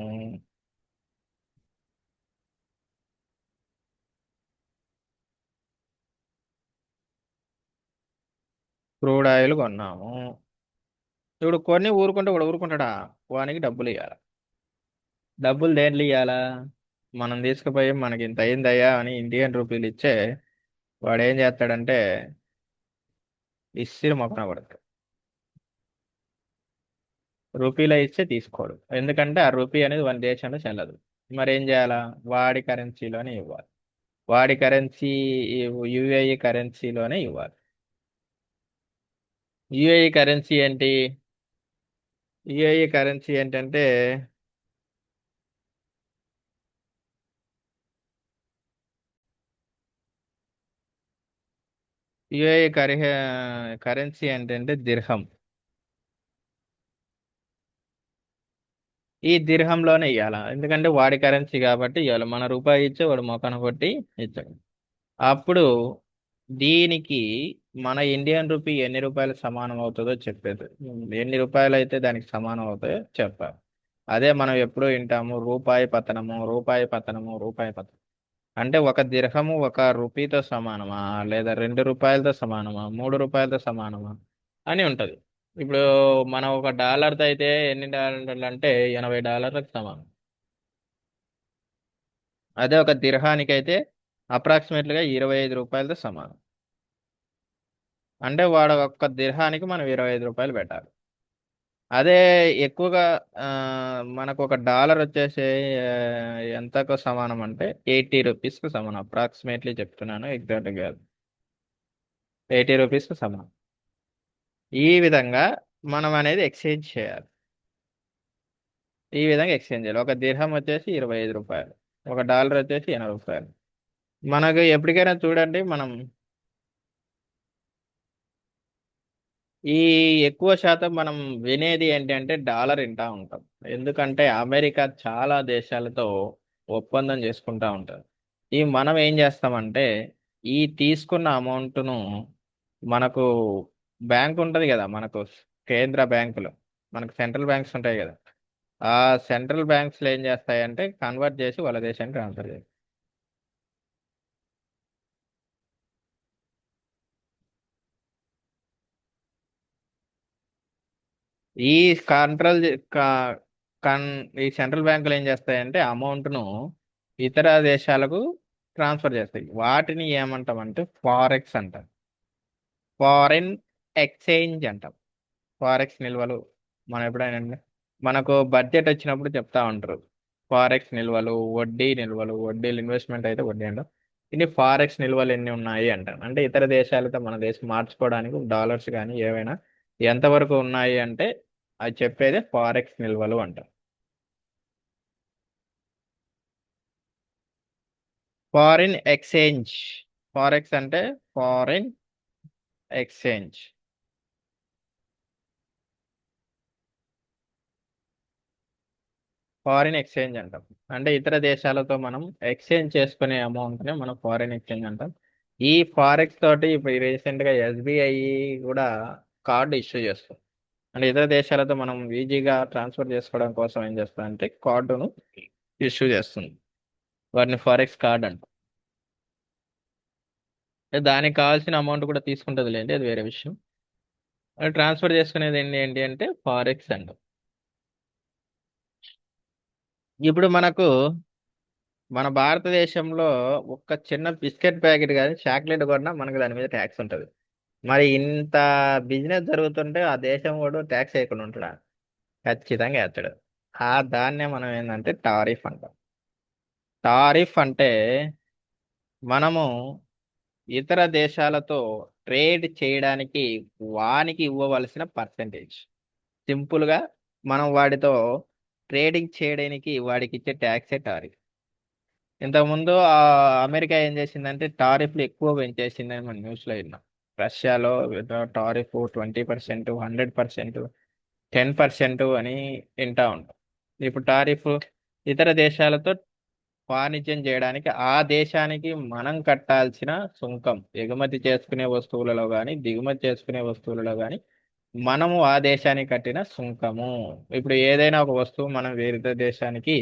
A: క్రూడ్ ఆయిల్ కొన్నాము. ఇప్పుడు కొన్ని ఊరుకుంటే కూడా ఊరుకుంటాడా? వానికి డబ్బులు ఇవ్వాలి. డబ్బులు దేంట్లో ఇవ్వాలా? మనం తీసుకుపోయి మనకి ఇంత అయిందయ్యా అని ఇండియన్ రూపీలు ఇచ్చే వాడు ఏం చేస్తాడంటే ఇస్సిరి మొక్కన పడతాడు. రూపీలో ఇస్తే తీసుకోడు, ఎందుకంటే ఆ రూపీ అనేది మన దేశంలో చెల్లదు. మరి ఏం చేయాలా? వాడి కరెన్సీలోనే ఇవ్వాలి. వాడి కరెన్సీ యుఏఈ కరెన్సీలోనే ఇవ్వాలి. యుఏఈ కరెన్సీ ఏంటి? యుఏఈ కరెన్సీ ఏంటంటే యుఏఈ కరెన్సీ ఏంటంటే దిర్హం. ఈ దిర్హంలోనే ఇవ్వాల, ఎందుకంటే వాడి కరెన్సీ కాబట్టి ఇవ్వాలి. మన రూపాయి ఇచ్చే వాడు మొఖాన కొట్టి ఇచ్చాడు. అప్పుడు దీనికి మన ఇండియన్ రూపీ ఎన్ని రూపాయలు సమానం అవుతుందో చెప్పేది. ఎన్ని రూపాయలు అయితే దానికి సమానం అవుతాయో చెప్పాలి. అదే మనం ఎప్పుడూ వింటాము, రూపాయి పతనము, రూపాయి పతనము, రూపాయి పతనం. అంటే ఒక దిర్హము ఒక రూపీతో సమానమా, లేదా 2 రూపాయలతో సమానమా, 3 రూపాయలతో సమానమా అని ఉంటది. ఇప్పుడు మనం ఒక డాలర్తో అయితే ఎన్ని డాలర్లు అంటే $80లకు సమానం. అదే ఒక దిర్హానికి అయితే అప్రాక్సిమేట్లీగా $25తో సమానం. అంటే వాడు ఒక్క దిర్హానికి మనం $25 పెట్టాలి. అదే ఎక్కువగా ఆ, మనకు ఒక డాలర్ వచ్చేసి ఎంతకు సమానం అంటే ₹80కు సమానం. అప్రాక్సిమేట్లీ చెప్తున్నాను, ఎగ్జాక్ట్ కాదు. ₹80కు సమానం. ఈ విధంగా మనం అనేది ఎక్స్చేంజ్ చేయాలి. ఈ విధంగా ఎక్స్చేంజ్ చేయాలి. ఒక దిర్హం వచ్చేసి ₹25, ఒక డాలర్ వచ్చేసి ₹80. మనకు ఎప్పటికైనా చూడండి, మనం ఈ ఎక్కువ శాతం మనం వినేది ఏంటంటే డాలర్ వింటా ఉంటాం. ఎందుకంటే అమెరికా చాలా దేశాలతో ఒప్పందం చేసుకుంటా ఉంటారు. ఈ మనం ఏం చేస్తామంటే ఈ తీసుకున్న అమౌంట్ను మనకు బ్యాంక్ ఉంటది కదా, మనకు కేంద్ర బ్యాంకులు, మనకు సెంట్రల్ బ్యాంక్స్ ఉంటాయి కదా, ఆ సెంట్రల్ బ్యాంక్స్ ఏం చేస్తాయంటే కన్వర్ట్ చేసి వాళ్ళ దేశానికి ట్రాన్స్ఫర్ చేస్తాయి. ఈ కంట్రోల్ కన్ ఈ సెంట్రల్ బ్యాంకులు ఏం చేస్తాయంటే అమౌంట్ను ఇతర దేశాలకు ట్రాన్స్ఫర్ చేస్తాయి. వాటిని ఏమంటామంటే ఫారెక్స్ అంటాం. ఫారెన్ ఎక్స్చేంజ్ అంటాం. ఫారెక్స్ నిల్వలు. మనం ఎప్పుడైనా మనకు బడ్జెట్ వచ్చినప్పుడు చెప్తా ఉంటారు, ఫారెక్స్ నిల్వలు, వడ్డీ నిల్వలు, వడ్డీలు ఇన్వెస్ట్మెంట్ అయితే వడ్డీ అంటాం. ఇన్ని ఫారెక్స్ నిల్వలు ఎన్ని ఉన్నాయి అంటాం. అంటే ఇతర దేశాలతో మన దేశం మార్చుకోవడానికి డాలర్స్ కానీ ఏవైనా ఎంతవరకు ఉన్నాయి అంటే అది చెప్పేదే ఫారెక్స్ నిల్వలు అంటాం. Foreign exchange. ఫారెక్స్ అంటే ఫారిన్ ఎక్స్చేంజ్. ఫారిన్ ఎక్స్చేంజ్ అంటాం. అంటే ఇతర దేశాలతో మనం ఎక్స్చేంజ్ చేసుకునే అమౌంట్ని మనం ఫారిన్ ఎక్స్చేంజ్ అంటాం. ఈ ఫారెక్స్ తోటి ఇప్పుడు రీసెంట్ గా ఎస్బీఐ కూడా కార్డు ఇష్యూ చేస్తుంది. అంటే ఇతర దేశాలతో మనం ఈజీగా ట్రాన్స్ఫర్ చేసుకోవడం కోసం ఏం చేస్తుందంటే కార్డును ఇష్యూ చేస్తుంది. వాటిని ఫారెక్స్ కార్డ్ అంటాం. దానికి కావాల్సిన అమౌంట్ కూడా తీసుకుంటుంది లేండి, అది వేరే విషయం. అది ట్రాన్స్ఫర్ చేసుకునేది ఏంటి ఏంటి అంటే ఫారెక్స్ అంటాం. ఇప్పుడు మనకు మన భారతదేశంలో ఒక చిన్న బిస్కెట్ ప్యాకెట్ కానీ చాక్లెట్ కొన్నా మనకు దాని మీద ట్యాక్స్ ఉంటుంది. మరి ఇంత బిజినెస్ జరుగుతుంటే ఆ దేశం కూడా ట్యాక్స్ వేయకుండా ఉంటాడా? ఖచ్చితంగా వేస్తాడు. దాన్నే మనం ఏంటంటే టారిఫ్ అంటాం. టారిఫ్ అంటే మనము ఇతర దేశాలతో ట్రేడ్ చేయడానికి వానికి ఇవ్వవలసిన పర్సంటేజ్. సింపుల్గా మనం వాడితో ట్రేడింగ్ చేయడానికి వాడికి ఇచ్చే ట్యాక్సే టారిఫ్. ఇంతకుముందు అమెరికా ఏం చేసిందంటే టారిఫ్లు ఎక్కువ పెంచేసిందని మనం న్యూస్లో విన్నాం. రష్యాలో టారిఫ్ 20%, 100%, 10% అని వింటా ఉంటాం. ఇప్పుడు టారిఫ్ ఇతర దేశాలతో వాణిజ్యం చేయడానికి ఆ దేశానికి మనం కట్టాల్సిన సుంకం, ఎగుమతి చేసుకునే వస్తువులలో కానీ దిగుమతి చేసుకునే వస్తువులలో కానీ మనము ఆ దేశానికి కట్టిన సుంకము. ఇప్పుడు ఏదైనా ఒక వస్తువు మనం వేరే దేశానికి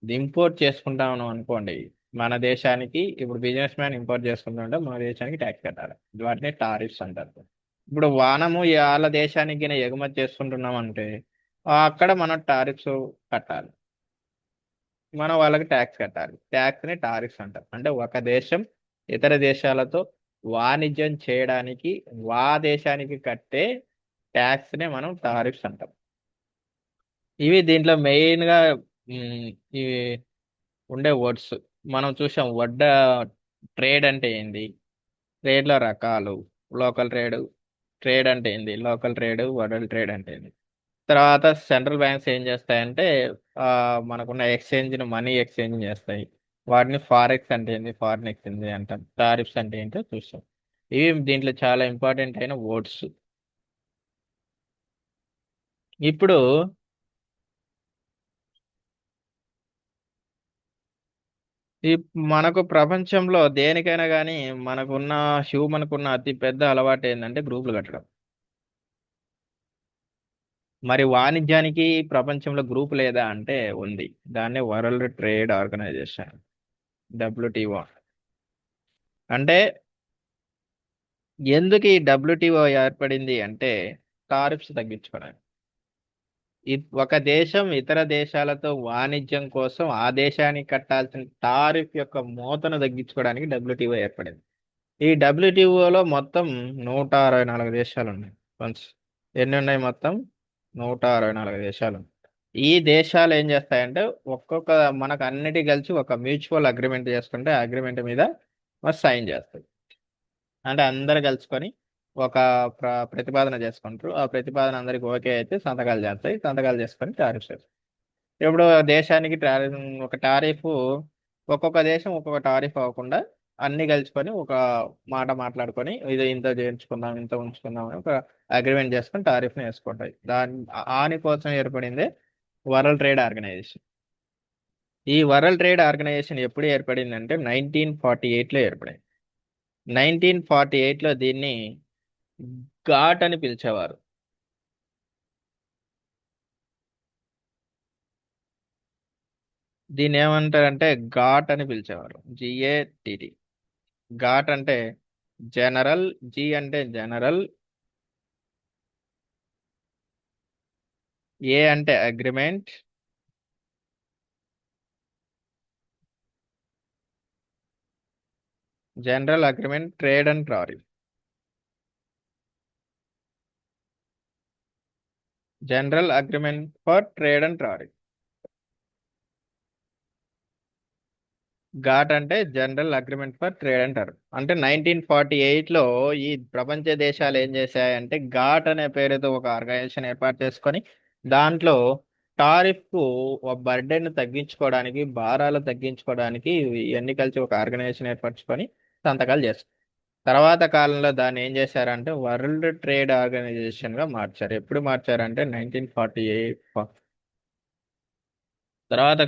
A: ఇంపోర్ట్ చేసుకుంటాం అనుకోండి, మన దేశానికి ఇప్పుడు బిజినెస్ మ్యాన్ ఇంపోర్ట్ చేసుకుంటుంటే మన దేశానికి ట్యాక్స్ కట్టాలి. వాటిని టారిఫ్స్ అంటారు. ఇప్పుడు వానము వాళ్ళ దేశానికి గిన ఎగుమతి చేసుకుంటున్నాం అంటే అక్కడ మనం టారిఫ్స్ కట్టాలి, మనం వాళ్ళకి ట్యాక్స్ కట్టాలి. ట్యాక్స్ ని టారిఫ్స్ అంటారు. అంటే ఒక దేశం ఇతర దేశాలతో వాణిజ్యం చేయడానికి దేశానికి కట్టే ట్యాక్స్ నే మనం టారిఫ్స్ అంటాం. ఇవి దీంట్లో మెయిన్ గా ఇవి ఉండే వర్డ్స్ మనం చూసాం. ట్రేడ్ అంటే ఏంది, ట్రేడ్ లో రకాలు, లోకల్ ట్రేడ్, ట్రేడ్ అంటే ఏంది, లోకల్ ట్రేడ్, వరల్డ్ ట్రేడ్ అంటే ఏంది. తర్వాత సెంట్రల్ బ్యాంక్స్ ఏం చేస్తాయంటే ఆ, మనకున్న ఎక్స్చేంజ్ని మనీ ఎక్స్చేంజ్ చేస్తాయి. వాటిని ఫారెక్స్ అంటే ఏంది, ఫారిన్ ఎక్స్చేంజ్ అంటాం. టారిఫ్స్ అంటే ఏంటో చూస్తాం. ఇవి దీంట్లో చాలా ఇంపార్టెంట్ అయిన వర్డ్స్. ఇప్పుడు ఈ మనకు ప్రపంచంలో దేనికైనా కానీ మనకున్న హ్యూమన్కున్న అతి పెద్ద అలవాటు ఏంటంటే గ్రూపులు కట్టడం. మరి వాణిజ్యానికి ప్రపంచంలో గ్రూప్ లేదా అంటే ఉంది. దాన్ని వరల్డ్ ట్రేడ్ ఆర్గనైజేషన్, డబ్ల్యూటిఓ. అంటే ఎందుకు ఈ డబ్ల్యూటిఓ ఏర్పడింది అంటే టారిఫ్స్ తగ్గించుకోవడానికి. ఒక దేశం ఇతర దేశాలతో వాణిజ్యం కోసం ఆ దేశానికి కట్టాల్సిన టారిఫ్ యొక్క మోతను తగ్గించుకోవడానికి డబ్ల్యూటిఓ ఏర్పడింది. ఈ డబ్ల్యూటిఓలో మొత్తం 164 దేశాలు ఉన్నాయి. వన్స్ ఎన్ని ఉన్నాయి మొత్తం? 164 దేశాలు ఉన్నాయి. ఈ దేశాలు ఏం చేస్తాయంటే ఒక్కొక్క మనకు అన్నిటి కలిసి ఒక మ్యూచువల్ అగ్రిమెంట్ చేసుకుంటే ఆ అగ్రిమెంట్ మీద సైన్ చేస్తాయి. అంటే అందరు కలుసుకొని ఒక ప్రతిపాదన చేసుకుంటారు. ఆ ప్రతిపాదన అందరికి ఓకే అయితే సంతకాలు చేస్తాయి. సంతకాలు చేసుకొని టారిఫ్స్ వేస్తాయి. ఇప్పుడు దేశానికి ఒక టారిఫ్, ఒక్కొక్క దేశం ఒక్కొక్క టారిఫ్ అవ్వకుండా అన్ని కలుసుకొని ఒక మాట మాట్లాడుకొని ఇది ఇంత చేయించుకుందాం, ఇంత ఉంచుకుందాం అని ఒక అగ్రిమెంట్ చేసుకొని టారిఫ్ని వేసుకుంటాయి. దాని కోసం ఏర్పడిందే వరల్డ్ ట్రేడ్ ఆర్గనైజేషన్. ఈ వరల్డ్ ట్రేడ్ ఆర్గనైజేషన్ ఎప్పుడు ఏర్పడిందంటే 1948లో ఏర్పడింది. 1948లో దీన్ని ఘాట్ అని పిలిచేవారు. దీన్ని ఏమంటారంటే ఘాట్ అని పిలిచేవారు, జిఏటిటి. ఘాట్ అంటే జనరల్, జి అంటే జనరల్, ఏ అంటే agreement, general agreement trade and tariff. General agreement for trade and tariff. GATT అంటే general agreement for trade and tariff. అంటే 1948లో ఈ ప్రపంచ దేశాలు ఏం చేశాయంటే ఘాట్ అనే పేరుతో ఒక ఆర్గనైజేషన్ ఏర్పాటు చేసుకొని దాంట్లో టారిఫ్ కు బర్డెన్ తగ్గించుకోవడానికి, భారాలు తగ్గించుకోవడానికి ఇవన్నీ కలిసి ఒక ఆర్గనైజేషన్ ఏర్పరచుకొని సంతకాలు చేస్తారు. తర్వాత కాలంలో దాన్ని ఏం చేశారంటే వరల్డ్ ట్రేడ్ ఆర్గనైజేషన్ గా మార్చారు. ఎప్పుడు మార్చారంటే 1948. తర్వాత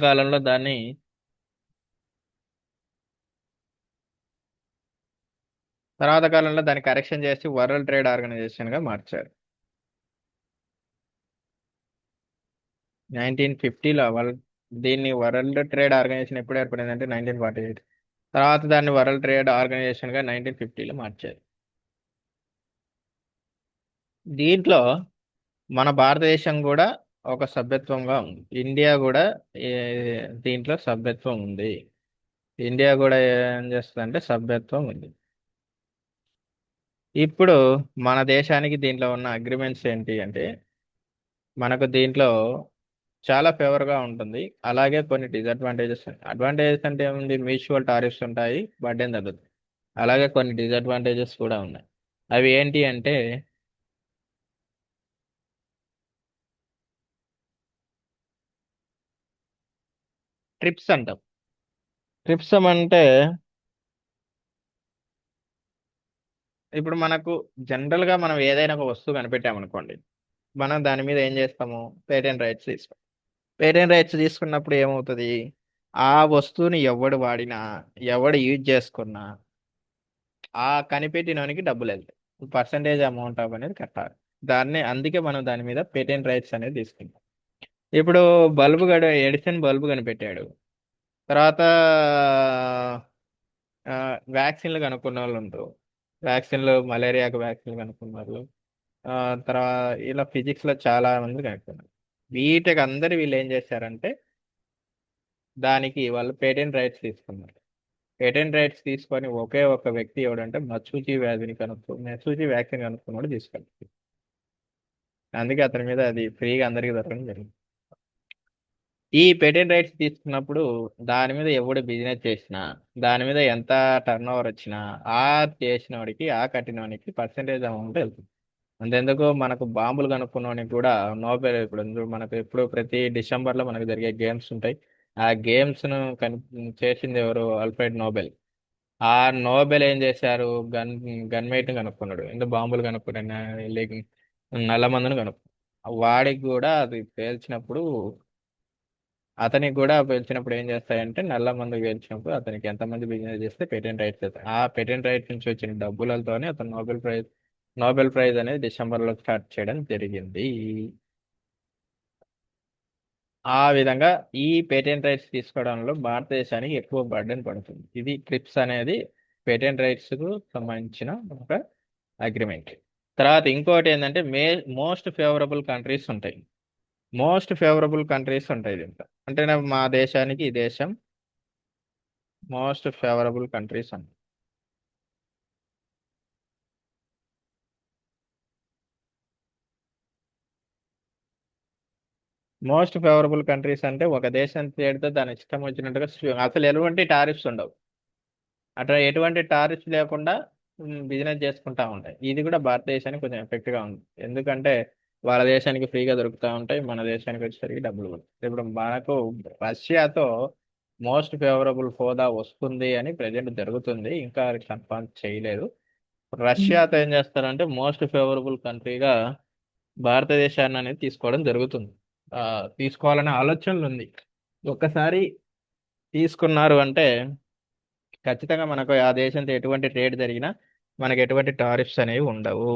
A: కాలంలో దాన్ని కరెక్షన్ చేసి వరల్డ్ ట్రేడ్ ఆర్గనైజేషన్ గా మార్చారు. 1950లో దీన్ని వరల్డ్ ట్రేడ్ ఆర్గనైజేషన్ ఎప్పుడు ఏర్పడింది అంటే 1948. తర్వాత దాన్ని వరల్డ్ ట్రేడ్ ఆర్గనైజేషన్ గా 1950లో మార్చారు. దీంట్లో మన భారతదేశం కూడా ఒక సభ్యత్వంగా ఉంది. ఇండియా కూడా దీంట్లో సభ్యత్వం ఉంది. ఇండియా కూడా ఏం చేస్తుందంటే సభ్యత్వం ఉంది. ఇప్పుడు మన దేశానికి దీంట్లో ఉన్న అగ్రిమెంట్స్ ఏంటి అంటే మనకు దీంట్లో చాలా ఫేవర్గా ఉంటుంది. అలాగే కొన్ని డిసడ్వాంటేజెస్. అడ్వాంటేజెస్ అంటే ఏముంది, మ్యూచువల్ టారిఫ్స్ ఉంటాయి, బర్డెన్ తగ్గుతుంది. అలాగే కొన్ని డిసడ్వాంటేజెస్ కూడా ఉన్నాయి. అవి ఏంటి అంటే ట్రిప్స్ అంటాం. ట్రిప్స్ అంటే ఇప్పుడు మనకు జనరల్గా మనం ఏదైనా ఒక వస్తువు కనిపెట్టామనుకోండి, మనం దాని మీద ఏం చేస్తాము, పేటెంట్ రైట్స్ తీసుకో. పేటెంట్ రైట్స్ తీసుకున్నప్పుడు ఏమవుతుంది, ఆ వస్తువుని ఎవడు వాడినా, ఎవడు యూజ్ చేసుకున్నా ఆ కనిపెట్టినోనికి డబ్బులు వెళ్తాయి. పర్సంటేజ్ అమౌంట్ ఆఫ్ అనేది కట్టాలి. అందుకే మనం దాని మీద పేటెంట్ రైట్స్ అనేది తీసుకుంటాం. ఇప్పుడు ఎడిసన్ బల్బు కనిపెట్టాడు. తర్వాత వ్యాక్సిన్లు కనుక్కున్న వాళ్ళు ఉంటారు. వ్యాక్సిన్లు, మలేరియాకు వ్యాక్సిన్లు కనుక్కున్న వాళ్ళు. ఆ, తర్వాత ఇలా ఫిజిక్స్ లో చాలా మంది కనుక్కున్నారు. వీటికి అందరు వీళ్ళు ఏం చేశారంటే దానికి వాళ్ళు పేటెంట్ రైట్స్ తీసుకున్నారు. పేటెంట్ రైట్స్ తీసుకొని ఒకే ఒక వ్యక్తి ఎవడంటే మసూచి వ్యాక్సిన్ కనుక్కున్నాడు తీసుకెళ్ళి. అందుకే అతని మీద అది ఫ్రీగా అందరికీ దొరకడం జరిగింది. ఈ పేటెంట్ రైట్స్ తీసుకున్నప్పుడు దాని మీద ఎవడు బిజినెస్ చేసినా, దాని మీద ఎంత టర్న్ ఓవర్ వచ్చినా ఆ చేసిన వాడికి, ఆ కట్టిన వాడికి పర్సంటేజ్ అమౌంట్ వెళ్తుంది. అంతెందుకు మనకు బాంబులు కనుక్కున్నానికి కూడా నోబెల్ ఇప్పుడు మనకు ఎప్పుడు ప్రతి డిసెంబర్లో మనకు జరిగే గేమ్స్ ఉంటాయి. ఆ గేమ్స్ను చేసింది ఎవరు? Alfred Nobel. ఆ నోబెల్ ఏం చేశారు? గన్ గన్మేట్ని కనుక్కున్నాడు. ఎందుకు బాంబులు కనుక్కున్నాడు? నల్ల మందును కనుక్కున్నాడు. వాడికి కూడా అది పేల్చినప్పుడు అతనికి కూడా పేల్చినప్పుడు ఏం చేస్తాయంటే నల్ల మందు పేల్చినప్పుడు అతనికి ఎంతమంది బిజినెస్ చేస్తే పేటెంట్ రైట్స్ అవుతాయి. ఆ పేటెంట్ రైట్స్ నుంచి వచ్చిన డబ్బులతోనే అతను నోబెల్ ప్రైజ్ అనేది డిసెంబర్లో స్టార్ట్ చేయడం జరిగింది. ఆ విధంగా ఈ పేటెంట్ రైట్స్ తీసుకోవడంలో భారతదేశానికి ఎక్కువ బర్డెన్ పడుతుంది. ఇది ట్రిప్స్ అనేది పేటెంట్ రైట్స్ కు సంబంధించిన ఒక అగ్రిమెంట్. తర్వాత ఇంకోటి ఏంటంటే మోస్ట్ ఫేవరబుల్ కంట్రీస్ ఉంటాయి. మోస్ట్ ఫేవరబుల్ కంట్రీస్ ఉంటాయి దీంట్లో. అంటే మా దేశానికి ఈ దేశం మోస్ట్ ఫేవరబుల్ కంట్రీస్ అంట. మోస్ట్ ఫేవరబుల్ కంట్రీస్ అంటే ఒక దేశం తేడితే దాని ఇష్టం వచ్చినట్టుగా అసలు ఎటువంటి టారిఫ్స్ ఉండవు. అట్లా ఎటువంటి టారిఫ్స్ లేకుండా బిజినెస్ చేసుకుంటా ఉంటాయి. ఇది కూడా భారతదేశానికి కొంచెం ఎఫెక్ట్గా ఉంది. ఎందుకంటే వాళ్ళ దేశానికి ఫ్రీగా దొరుకుతూ ఉంటాయి, మన దేశానికి వచ్చేసరికి డబ్బులు పడుతుంది. ఇప్పుడు మనకు రష్యాతో మోస్ట్ ఫేవరబుల్ హోదా వస్తుంది అని ప్రజెంట్ జరుగుతుంది, ఇంకా కన్ఫర్మ్ చేయలేదు. రష్యాతో ఏం చేస్తారంటే మోస్ట్ ఫేవరబుల్ కంట్రీగా భారతదేశాన్ని అనేది తీసుకోవడం జరుగుతుంది. ఆ, తీసుకోవాలనే ఆలోచనలు ఉంది. ఒక్కసారి తీసుకున్నారు అంటే ఖచ్చితంగా మనకు ఆ దేశంతో ఎటువంటి ట్రేడ్ జరిగినా మనకి ఎటువంటి టారిఫ్స్ అనేవి ఉండవు.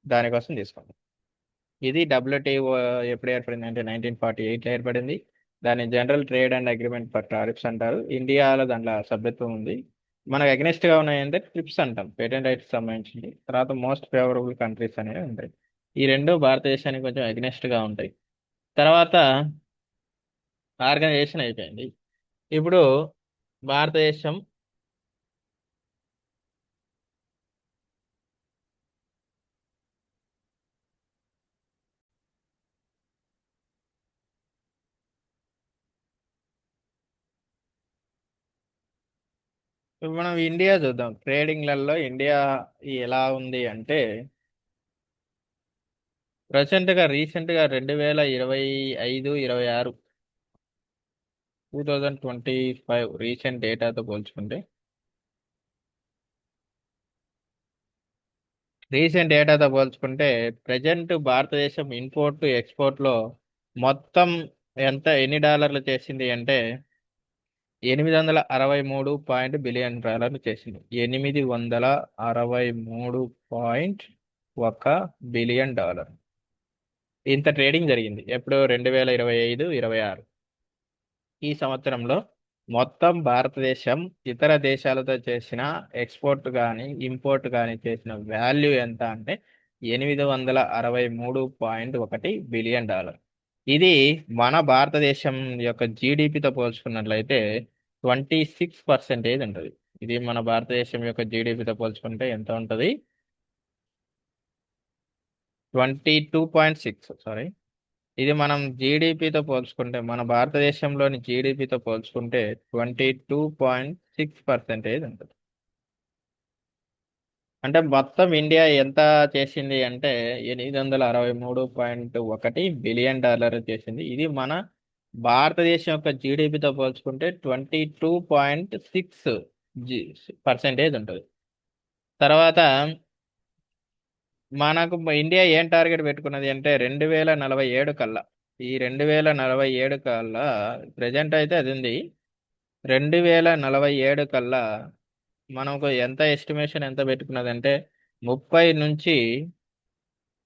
A: దానికోసం తీసుకోండి. ఇది డబ్ల్యూటీఓ ఎప్పుడు ఏర్పడింది అంటే 1948లో ఏర్పడింది. దాన్ని general trade and agreement for tariffs అంటారు. ఇండియాలో దాంట్లో సభ్యత్వం ఉంది. మనకు against గా ఉన్నాయంటే ట్రిప్స్ అంటాం, పేటెంట్ రైట్స్ సంబంధించింది. తర్వాత మోస్ట్ ఫేవరబుల్ కంట్రీస్ అనేవి ఉంటాయి. ఈ రెండు భారతదేశానికి కొంచెం against గా ఉంటాయి. తర్వాత ఆర్గనైజేషన్ అయిపోయింది. ఇప్పుడు భారతదేశం ఇప్పుడు మనం ఇండియా చూద్దాం. ట్రేడింగ్లలో ఇండియా ఎలా ఉంది అంటే రీసెంట్గా 2025-26 2025 రీసెంట్ డేటాతో పోల్చుకుంటే ప్రజెంట్ భారతదేశం ఇంపోర్ట్ ఎక్స్పోర్ట్లో మొత్తం ఎన్ని డాలర్లు చేసింది అంటే 863 బిలియన్ డాలర్లు చేసింది. 863.1 బిలియన్ డాలర్ ఇంత ట్రేడింగ్ జరిగింది. ఎప్పుడు? 2025-26 ఈ సంవత్సరంలో మొత్తం భారతదేశం ఇతర దేశాలతో చేసిన ఎక్స్పోర్ట్ కానీ ఇంపోర్ట్ కానీ చేసిన వాల్యూ ఎంత అంటే 863.1 బిలియన్ డాలర్. ఇది మన భారతదేశం యొక్క జీడిపితో పోల్చుకున్నట్లయితే 26% ఉంటుంది. ఇది మన భారతదేశం యొక్క జీడిపితో పోల్చుకుంటే ఎంత ఉంటుంది? 22.6, సారీ. ఇది మనం జీడిపితో పోల్చుకుంటే, మన భారతదేశంలోని జీడిపితో పోల్చుకుంటే 22.6% ఉంటుంది. అంటే మొత్తం ఇండియా ఎంత చేసింది అంటే 863.1 బిలియన్ డాలర్ చేసింది. ఇది మన భారతదేశం యొక్క జీడిపితో పోల్చుకుంటే 22.6% ఉంటుంది. తర్వాత మనకు ఇండియా ఏం టార్గెట్ పెట్టుకున్నది అంటే 2047 కల్లా, ఈ 2047 కల్లా ప్రజెంట్ అయితే అది ఉంది. 2047 కల్లా మనకు ఎంత ఎస్టిమేషన్ ఎంత పెట్టుకున్నది అంటే 30 నుంచి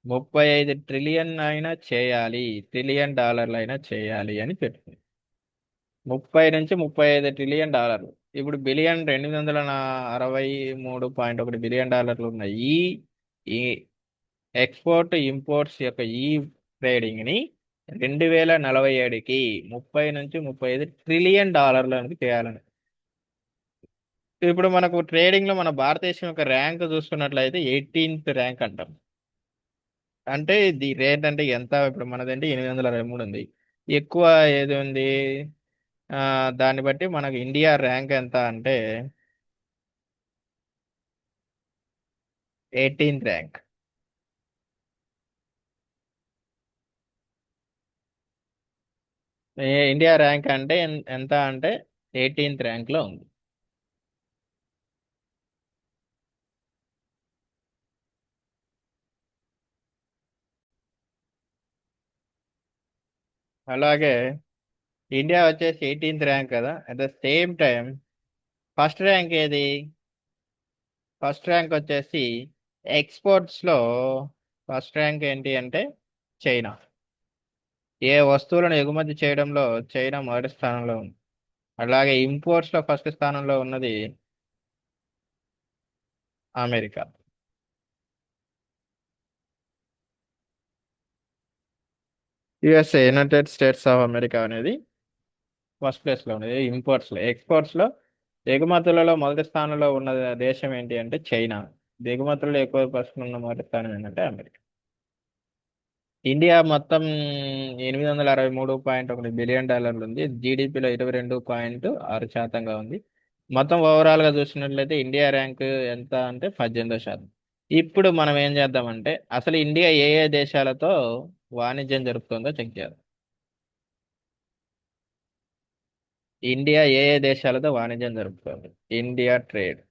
A: 35 ట్రిలియన్ అయినా చేయాలి, ట్రిలియన్ డాలర్లు అయినా చేయాలి అని పెట్టుకుంది. 30 నుంచి 35 ట్రిలియన్ డాలర్లు. ఇప్పుడు బిలియన్ 263.1 బిలియన్ డాలర్లు ఉన్నాయి. ఈ ఎక్స్పోర్ట్ ఇంపోర్ట్స్ యొక్క ఈ ట్రేడింగ్ ని 2047కి 30 నుంచి 35 ట్రిలియన్ డాలర్లు అనేది చేయాలని. ఇప్పుడు మనకు ట్రేడింగ్ లో మన భారతదేశం యొక్క ర్యాంక్ చూసుకున్నట్లయితే 18th ర్యాంక్ అంటాం. అంటే ఇది రేట్ అంటే ఎంత? ఇప్పుడు మనదంటే 823 ఉంది. ఎక్కువ ఏది ఉంది? దాన్ని బట్టి మనకు ఇండియా ర్యాంక్ ఎంత అంటే 18th ర్యాంక్. ఇండియా ర్యాంక్ అంటే ఎంత అంటే 18th ర్యాంక్లో ఉంది. అలాగే ఇండియా వచ్చేసి 18th ర్యాంక్ కదా, at the same time first rank ఏది? ఫస్ట్ ర్యాంక్ వచ్చేసి ఎక్స్పోర్ట్స్లో ఫస్ట్ ర్యాంక్ ఏంటి అంటే చైనా. ఏ వస్తువులను ఎగుమతి చేయడంలో చైనా మొదటి స్థానంలో ఉంది. అలాగే ఇంపోర్ట్స్లో ఫస్ట్ స్థానంలో ఉన్నది America. USA, United states of America అనేది ఫస్ట్ ప్లేస్లో ఉన్నది ఇంపోర్ట్స్లో. ఎక్స్పోర్ట్స్లో ఎగుమతులలో మొదటి స్థానంలో ఉన్న దేశం ఏంటి అంటే చైనా. దిగుమతుల్లో ఎక్కువ ఫస్ట్ ఉన్న మొదటి స్థానం ఏంటంటే అమెరికా. ఇండియా మొత్తం 863.1 బిలియన్ డాలర్లు ఉంది. జీడిపిలో 22.6% ఉంది. మొత్తం ఓవరాల్గా చూసినట్లయితే ఇండియా ర్యాంక్ ఎంత అంటే 18వ శాతం. ఇప్పుడు మనం ఏం చేద్దామంటే అసలు ఇండియా ఏ ఏ దేశాలతో వాణిజ్యం జరుపుతుందో చెక్ చేద్దాం. ఇండియా ఏ ఏ దేశాలతో వాణిజ్యం జరుపుతుంది? India trade.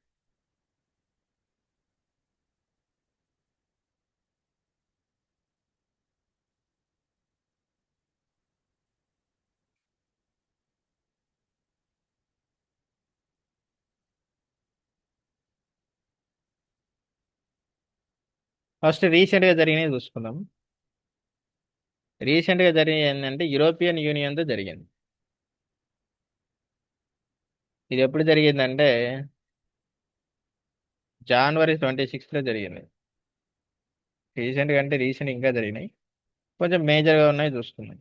A: ఫస్ట్ రీసెంట్గా జరిగినవి చూసుకుందాం. రీసెంట్గా జరిగింది ఏంటంటే యూరోపియన్ యూనియన్తో జరిగింది. ఇది ఎప్పుడు జరిగిందంటే January 26th జరిగింది. రీసెంట్గా అంటే రీసెంట్ ఇంకా జరిగినాయి, కొంచెం మేజర్గా ఉన్నాయి చూసుకుందాం.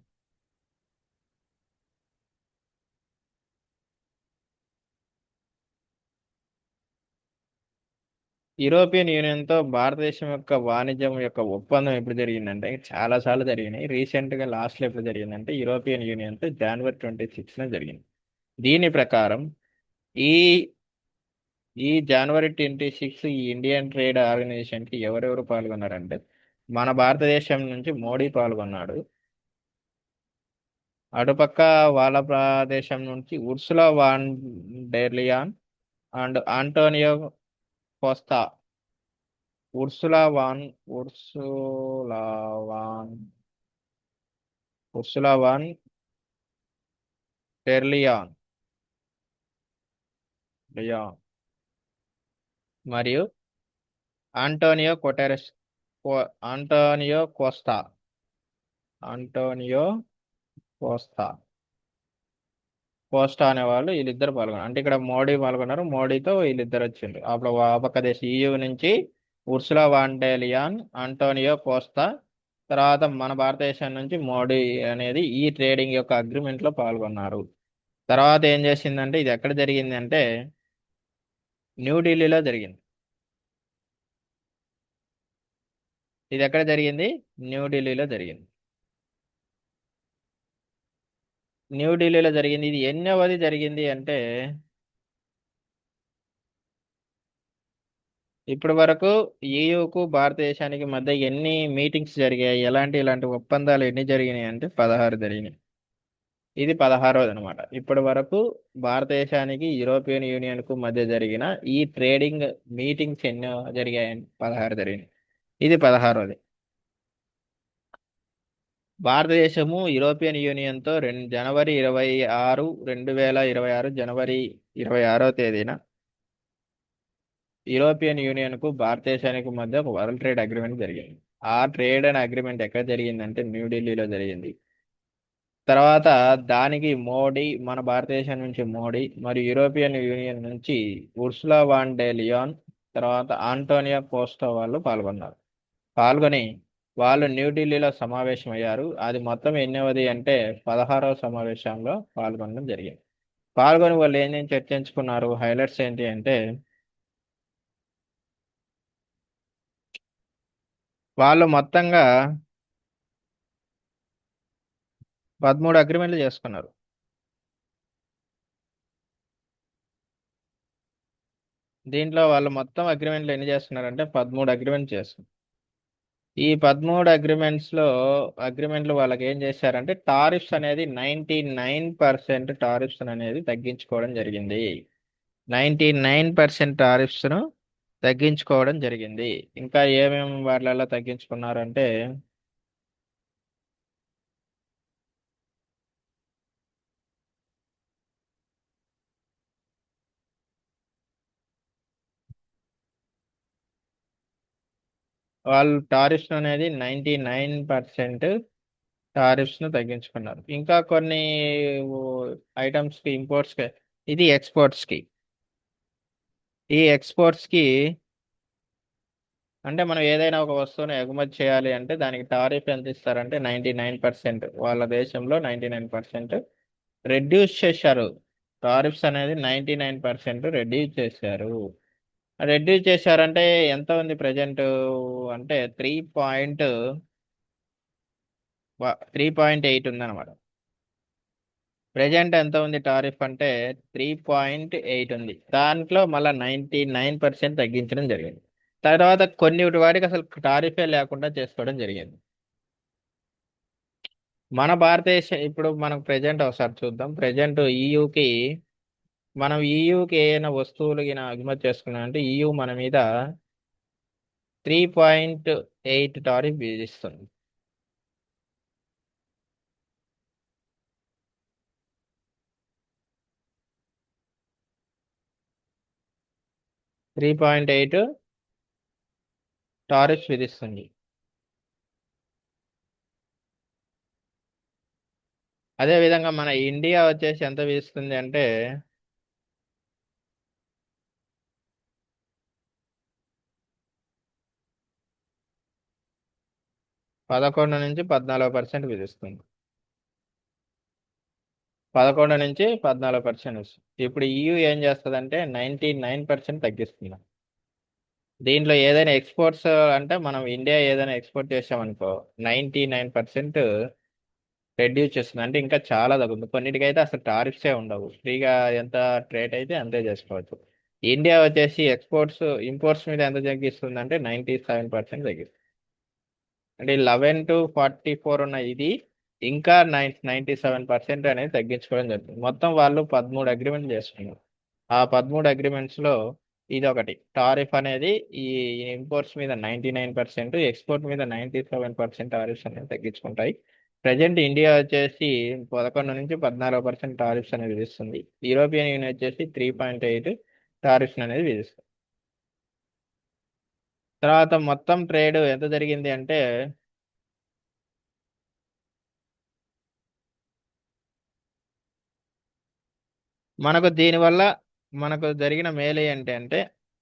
A: యూరోపియన్ యూనియన్తో భారతదేశం యొక్క వాణిజ్యం యొక్క ఒప్పందం ఎప్పుడు జరిగిందంటే చాలా సార్లు జరిగినాయి. రీసెంట్గా లాస్ట్లో ఎప్పుడు జరిగిందంటే యూరోపియన్ యూనియన్తో January 26th జరిగింది. దీని ప్రకారం ఈ ఈ January 26 ఈ ఇండియన్ ట్రేడ్ ఆర్గనైజేషన్కి ఎవరెవరు పాల్గొన్నారంటే మన భారతదేశం నుంచి మోడీ పాల్గొన్నాడు. అటుపక్క వాళ్ళ ప్రదేశం నుంచి Ursula von der Leyen and Antonio Costa. Ursula von Ursula von Ursula von der Leyen Leyen మరియు Antonio Guterres Antonio Costa. Antonio Costa Costa అనే వాళ్ళు వీళ్ళిద్దరు పాల్గొన్నారు. అంటే ఇక్కడ మోడీ పాల్గొన్నారు, మోడీతో వీళ్ళిద్దరు వచ్చిండ్రు. అప్పుడు ఆ పక్క దేశం EU నుంచి ఉర్సులా వాండేలియాన్, ఆంటోనియో కోస్తా. తర్వాత మన భారతదేశం నుంచి మోడీ అనేది ఈ ట్రేడింగ్ యొక్క అగ్రిమెంట్ లో పాల్గొన్నారు. తర్వాత ఏం చేసిందంటే ఇది ఎక్కడ జరిగింది అంటే న్యూఢిల్లీలో జరిగింది. ఇది ఎక్కడ జరిగింది? న్యూఢిల్లీలో జరిగింది. న్యూఢిల్లీలో జరిగింది. ఇది ఎన్నవది జరిగింది అంటే ఇప్పటి వరకు EUకు భారతదేశానికి మధ్య ఎన్ని మీటింగ్స్ జరిగాయి, ఇలాంటి ఒప్పందాలు ఎన్ని జరిగినాయి అంటే 16 జరిగినాయి. ఇది 16వది అనమాట. ఇప్పటి వరకు భారతదేశానికి యూరోపియన్ యూనియన్ కు మధ్య జరిగిన ఈ ట్రేడింగ్ మీటింగ్స్ ఎన్నో జరిగాయని 16 జరిగినాయి. ఇది 16వది. భారతదేశము యూరోపియన్ యూనియన్ తో January 26, 2026 యూరోపియన్ యూనియన్ కు భారతదేశానికి మధ్య ఒక వరల్డ్ ట్రేడ్ అగ్రిమెంట్ జరిగింది. ఆ ట్రేడ్ అండ్ అగ్రిమెంట్ ఎక్కడ జరిగిందంటే న్యూఢిల్లీలో జరిగింది. తర్వాత దానికి మోడీ, మన భారతదేశం నుంచి మోడీ మరియు యూరోపియన్ యూనియన్ నుంచి ఉర్సులా వాన్ డే లియాన్, తర్వాత ఆంటోనియో కోస్టా వాళ్ళు పాల్గొన్నారు. పాల్గొని వాళ్ళు న్యూఢిల్లీలో సమావేశమయ్యారు. అది మొత్తం ఎన్నవది అంటే 16వ సమావేశంలో పాల్గొనడం జరిగింది. పాల్గొని వాళ్ళు ఏం చర్చించుకున్నారు, హైలైట్స్ ఏంటి అంటే వాళ్ళు మొత్తంగా 13 అగ్రిమెంట్లు చేసుకున్నారు. దీంట్లో వాళ్ళు మొత్తం అగ్రిమెంట్లు ఎన్ని చేస్తున్నారంటే 13 అగ్రిమెంట్ చేస్తున్నారు. ఈ 13 అగ్రిమెంట్లు వాళ్ళకి ఏం చేశారంటే టారిఫ్స్ అనేది 99% టారిఫ్స్ అనేది తగ్గించుకోవడం జరిగింది. 99% టారిఫ్స్ను తగ్గించుకోవడం జరిగింది. ఇంకా ఏమేమి వాటిలలో తగ్గించుకున్నారంటే వాళ్ళు టారిఫ్స్ అనేది 99% టారిఫ్స్ ను తగ్గించుకున్నారు. ఇంకా కొన్ని ఐటమ్స్ కి ఇంపోర్ట్స్ కి, ఇది ఎక్స్పోర్ట్స్ కి. ఈ ఎక్స్పోర్ట్స్ కి అంటే మనం ఏదైనా ఒక వస్తువుని ఎగుమతి చేయాలి అంటే దానికి టారిఫ్ ఎంత ఇస్తారంటే 99%. వాళ్ళ దేశంలో 99% రెడ్యూస్ చేశారు. టారిఫ్స్ అనేది 99% రెడ్యూస్ చేశారు. రెడ్యూస్ చేశారంటే ఎంత ఉంది ప్రజెంట్ అంటే 3.8 ఉందన్నమాట. ప్రజెంట్ ఎంత ఉంది టారిఫ్ అంటే 3.8 ఉంది. దాంట్లో మళ్ళీ 99% తగ్గించడం జరిగింది. తర్వాత కొన్ని వాటికి అసలు టారిఫే లేకుండా చేసుకోవడం జరిగింది. మన భారతదేశం ఇప్పుడు మనకు ప్రజెంట్ ఒకసారి చూద్దాం. ప్రజెంట్ ఈయూకి మనం ఈయూకి ఏమైనా వస్తువులు గిన ఎగుమతి చేసుకున్నాం అంటే ఈయూ మన మీద 3.8 టారిఫ్ విధిస్తుంది. 3.8 టారిఫ్ విధిస్తుంది. అదే విధంగా మన ఇండియా వచ్చేసి ఎంత విధిస్తుంది అంటే 11 నుంచి 14% విధిస్తుంది. 11 నుంచి 14% వస్తుంది. ఇప్పుడు EU ఏం చేస్తుందంటే 99% తగ్గిస్తుంది. దీంట్లో ఏదైనా ఎక్స్పోర్ట్స్ అంటే మనం ఇండియా ఏదైనా ఎక్స్పోర్ట్ చేసామనుకో 99% రెడ్యూస్ చేస్తుంది. అంటే ఇంకా చాలా తగ్గుతుంది. కొన్నిటికైతే అసలు టారిఫ్సే ఉండవు. ఫ్రీగా ఎంత ట్రేడ్ అయితే అంతే చేసుకోవచ్చు. ఇండియా వచ్చేసి ఇంపోర్ట్స్ మీద ఎంత తగ్గిస్తుంది అంటే 97% తగ్గిస్తుంది. అంటే 11 to 44 ఉన్న ఇది ఇంకా 97% అనేది తగ్గించుకోవడం జరుగుతుంది. మొత్తం వాళ్ళు 13 అగ్రిమెంట్ చేసుకున్నారు. ఆ 13 అగ్రిమెంట్స్ లో ఇది ఒకటి టారిఫ్ అనేది ఈ ఇంపోర్ట్స్ మీద 99%, ఎక్స్పోర్ట్ మీద 97% టారిఫ్స్ అనేది తగ్గించుకుంటాయి. ప్రజెంట్ ఇండియా వచ్చేసి 11 నుంచి 14% టారిఫ్స్ అనేది విధిస్తుంది. యూరోపియన్ యూనియన్ వచ్చేసి 3.8 టారిఫ్స్ అనేది విధిస్తుంది. తర్వాత మొత్తం ట్రేడ్ ఎంత జరిగింది అంటే మనకు దీనివల్ల మనకు జరిగిన మేలు ఏంటి అంటే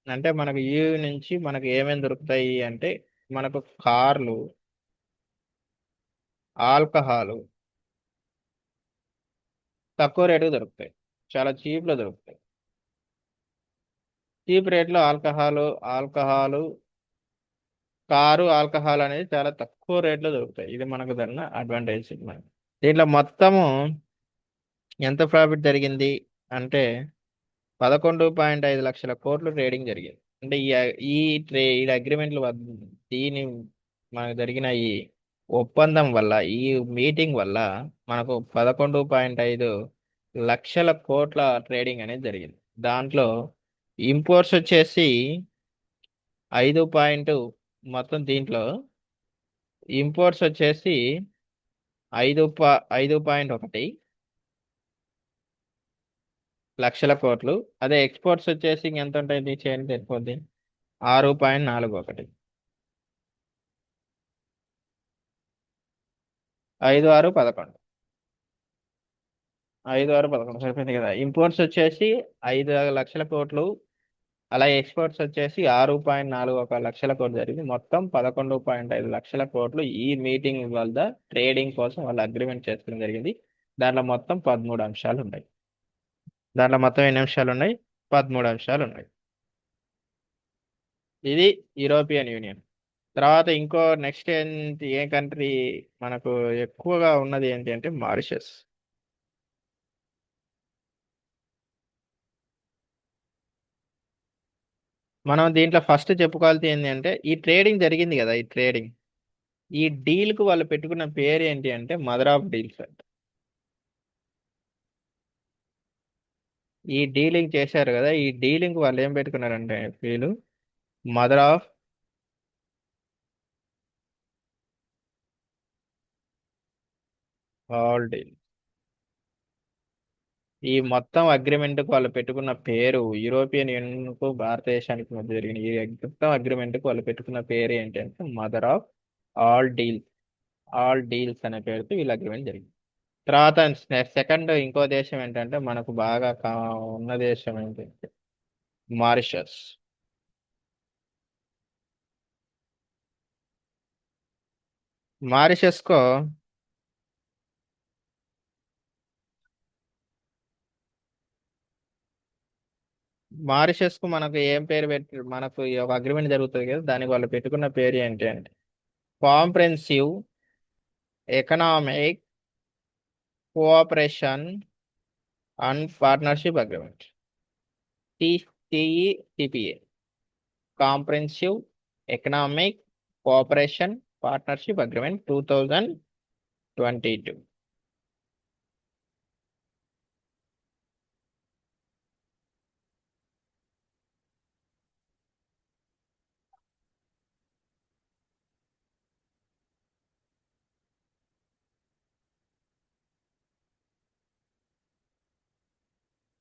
A: అంటే మనకు యూ నుంచి మనకు ఏమేమి దొరుకుతాయి అంటే మనకు కార్లు, ఆల్కహాలు తక్కువ రేటుకు దొరుకుతాయి. చాలా చీప్లో దొరుకుతాయి. చీప్ రేట్లో ఆల్కహాలు, కారు, ఆల్కహాల్ అనేది చాలా తక్కువ రేట్లో దొరుకుతాయి. ఇది మనకు దన్న అడ్వాంటేజ్. దీంట్లో మొత్తము ఎంత ప్రాఫిట్ జరిగింది అంటే 11.5 లక్షల కోట్లు ట్రేడింగ్ జరిగింది. అంటే ఈ అగ్రిమెంట్లు దీని మనకు జరిగిన ఈ ఒప్పందం వల్ల ఈ మీటింగ్ వల్ల మనకు 11.5 లక్షల కోట్ల ట్రేడింగ్ అనేది జరిగింది. దాంట్లో ఇంపోర్ట్స్ వచ్చేసి 5 మొత్తం దీంట్లో ఇంపోర్ట్స్ వచ్చేసి 5.1 లక్షల కోట్లు. అదే ఎక్స్పోర్ట్స్ వచ్చేసి ఎంత ఉంటుంది చేయండి తెలిపోద్ది 6.41. 5, 6, 11. 5, 6, 11 సరిపోయింది కదా. ఇంపోర్ట్స్ వచ్చేసి 5 లక్షల కోట్లు. అలా ఎక్స్పోర్ట్స్ వచ్చేసి 6.41 లక్షల కోట్లు జరిగింది. మొత్తం 11.5 లక్షల కోట్లు ఈ మీటింగ్ వల్ల ట్రేడింగ్ కోసం వాళ్ళు అగ్రిమెంట్ చేసుకోవడం జరిగింది. దాంట్లో మొత్తం 13 అంశాలు ఉన్నాయి. దాంట్లో మొత్తం ఎన్ని అంశాలు ఉన్నాయి? 13 అంశాలు ఉన్నాయి. ఇది యూరోపియన్ యూనియన్. తర్వాత ఇంకో నెక్స్ట్ ఏంటి, ఏ కంట్రీ మనకు ఎక్కువగా ఉన్నది ఏంటి అంటే మారిషస్. మనం దీంట్లో ఫస్ట్ చెప్పుకోవాల్సింది ఏంటి అంటే ఈ ట్రేడింగ్ జరిగింది కదా. ఈ ట్రేడింగ్ ఈ డీల్ కు వాళ్ళు పెట్టుకున్న పేరు ఏంటి అంటే మదర్ ఆఫ్ డీల్స్ అంట. ఈ డీలింగ్ చేశారు కదా, ఈ డీలింగ్ వాళ్ళు ఏం పెట్టుకున్నారంటే వీళ్ళు మదర్ ఆఫ్ ఆల్ డీల్. ఈ మొత్తం అగ్రిమెంట్ కు వాళ్ళు పెట్టుకున్న పేరు, యూరోపియన్ యూనియన్ కు భారతదేశానికి మధ్య జరిగిన ఈ మొత్తం అగ్రిమెంట్ కు వాళ్ళు పెట్టుకున్న పేరు ఏంటి అంటే mother of all deals. All deals అనే పేరుతో వీళ్ళ అగ్రిమెంట్ జరిగింది. తర్వాత సెకండ్ ఇంకో దేశం ఏంటంటే మనకు బాగా ఉన్న దేశం ఏంటంటే మారిషస్. మారిషస్ కో మారిషస్ కు మనకు ఏం పేరు పెట్టి మనకు ఈ ఒక అగ్రిమెంట్ జరుగుతుంది కదా, దానికి వాళ్ళు పెట్టుకున్న పేరు ఏంటి అంటే comprehensive economic cooperation and partnership agreement, TETPA. Comprehensive economic cooperation partnership agreement 2022.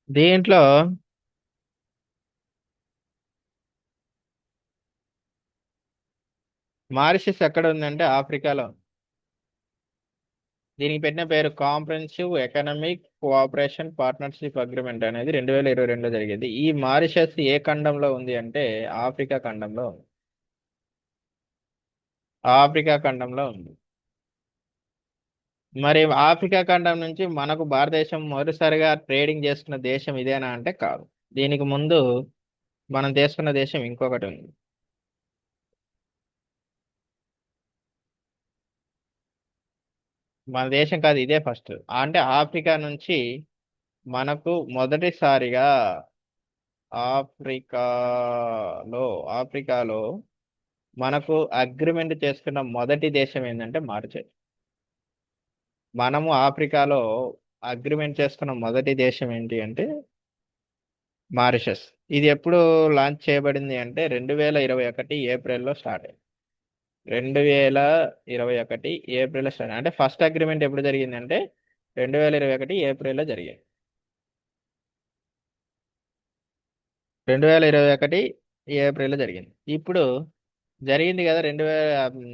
A: దీంట్లో మారిషస్ ఎక్కడ ఉందంటే ఆఫ్రికాలో. దీనికి పెట్టిన పేరు comprehensive economic cooperation partnership agreement అనేది 2022లో జరిగింది. ఈ మారిషస్ ఏ ఖండంలో ఉంది అంటే ఆఫ్రికా ఖండంలో ఉంది. ఆఫ్రికా ఖండంలో ఉంది. మరి ఆఫ్రికా ఖండం నుంచి మనకు భారతదేశం మొదటిసారిగా ట్రేడింగ్ చేసుకున్న దేశం ఇదేనా అంటే కాదు. దీనికి ముందు మనం తీసుకున్న దేశం ఇంకొకటి ఉంది. మన దేశం కాదు, ఇదే ఫస్ట్. అంటే ఆఫ్రికా నుంచి మనకు మొదటిసారిగా ఆఫ్రికాలో ఆఫ్రికాలో మనకు అగ్రిమెంట్ చేసుకున్న మొదటి దేశం ఏంటంటే మారిషస్. మనము ఆఫ్రికాలో అగ్రిమెంట్ చేసుకున్న మొదటి దేశం ఏంటి అంటే మారిషస్. ఇది ఎప్పుడు లాంచ్ చేయబడింది అంటే 2021 ఏప్రిల్లో స్టార్ట్ అయింది. 2021 ఏప్రిల్లో స్టార్ట్ అంటే ఫస్ట్ అగ్రిమెంట్ ఎప్పుడు జరిగింది అంటే 2021 ఏప్రిల్లో జరిగింది. 2021 ఏప్రిల్లో జరిగింది. ఇప్పుడు జరిగింది కదా 2000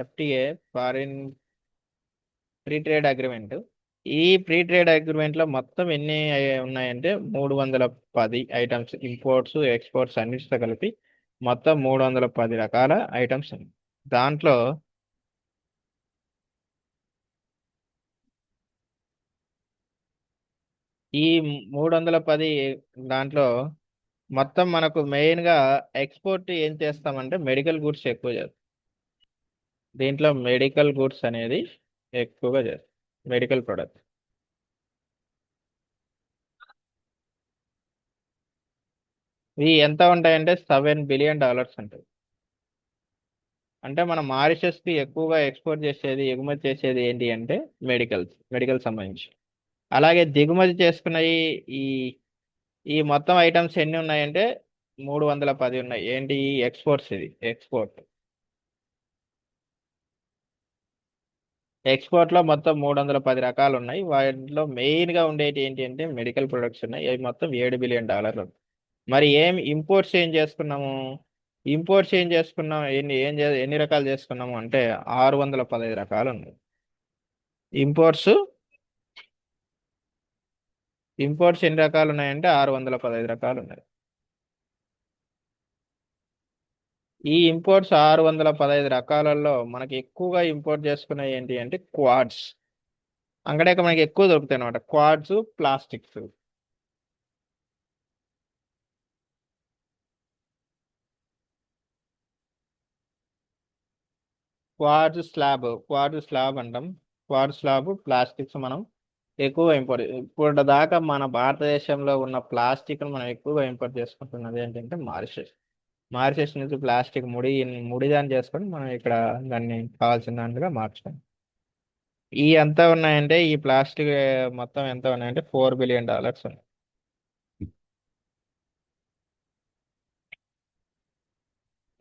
A: FTA, foreign free trade agreement. ఈ ఫ్రీ ట్రేడ్ అగ్రిమెంట్ లో మొత్తం ఎన్ని ఉన్నాయంటే 310 ఐటమ్స్, ఇంపోర్ట్స్ ఎక్స్పోర్ట్స్ అన్నిటితో కలిపి మొత్తం 310 రకాల ఐటమ్స్ ఉన్నాయి. దాంట్లో ఈ 310 దాంట్లో మొత్తం మనకు మెయిన్ గా ఎక్స్పోర్ట్ ఏం చేస్తామంటే మెడికల్ గూడ్స్ ఎక్కువ చేస్తాం. దీంట్లో మెడికల్ గూడ్స్ అనేది ఎక్కువగా చేస్తాం. మెడికల్ ప్రొడక్ట్స్ ఇవి ఎంత ఉంటాయంటే $7 బిలియన్ ఉంటాయి. అంటే మన మారిషస్ కి ఎక్కువగా ఎక్స్పోర్ట్ చేసేది, ఎగుమతి చేసేది ఏంటి అంటే మెడికల్ సంబంధించి. అలాగే దిగుమతి చేసుకున్నవి ఈ ఈ మొత్తం ఐటమ్స్ ఎన్ని ఉన్నాయంటే 310 ఉన్నాయి. ఏంటి ఎక్స్పోర్ట్స్, ఇది ఎక్స్పోర్ట్. ఎక్స్పోర్ట్ లో మొత్తం 310 రకాలు ఉన్నాయి. వాటిలో మెయిన్ గా ఉండేటి ఏంటి అంటే మెడికల్ ప్రొడక్ట్స్ ఉన్నాయి. అవి మొత్తం $7 బిలియన్. మరి ఇంపోర్ట్స్ ఏం చేసుకున్నాము? ఇంపోర్ట్స్ ఏం చేసుకున్నాం, ఎన్ని రకాలు చేసుకున్నాము అంటే 615 రకాలు ఉన్నాయి. ఇంపోర్ట్స్ ఇంపోర్ట్స్ ఎన్ని రకాలు ఉన్నాయంటే 615 రకాలు ఉన్నాయి. ఈ ఇంపోర్ట్స్ 615 రకాలలో మనకి ఎక్కువగా ఇంపోర్ట్ చేసుకున్నాయి ఏంటి అంటే క్వాడ్స్. అక్కడే మనకి ఎక్కువ దొరుకుతాయి అనమాట, క్వాడ్స్, ప్లాస్టిక్స్. క్వాడ్స్ స్లాబ్ అంటాం. క్వాడ్ స్లాబ్ ప్లాస్టిక్స్ మనం ఎక్కువగా ఇంపోర్ట్. ఇప్పుడు దాకా మన భారతదేశంలో ఉన్న ప్లాస్టిక్ మనం ఎక్కువగా ఇంపోర్ట్ చేసుకుంటున్నది ఏంటంటే మారిషస్. మారిషస్ నుంచి ప్లాస్టిక్ ముడి దాన్ని చేసుకొని మనం ఇక్కడ దాన్ని కావాల్సిన దాంట్లో మార్చుకోం. ఈ ఎంత ఉన్నాయంటే ఈ ప్లాస్టిక్ మొత్తం ఎంత ఉన్నాయంటే $4 బిలియన్ ఉన్నాయి.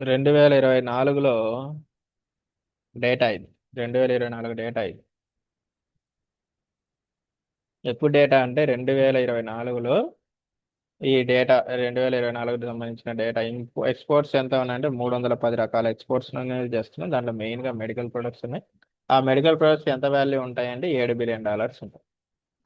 A: 2024లో డేటా ఇది. 2024 డేటా ఇది. ఎప్పుడు డేటా అంటే 2024లో ఈ డేటా 2024కి సంబంధించిన డేటా ఎక్స్పోర్ట్స్ ఎంత ఉన్నాయంటే 310 రకాల ఎక్స్పోర్ట్స్ అనేది చేస్తున్నాం. దాంట్లో మెయిన్గా మెడికల్ ప్రొడక్ట్స్ ఉన్నాయి. ఆ మెడికల్ ప్రొడక్ట్స్ ఎంత వాల్యూ ఉంటాయంటే $7 బిలియన్ ఉంటాయి.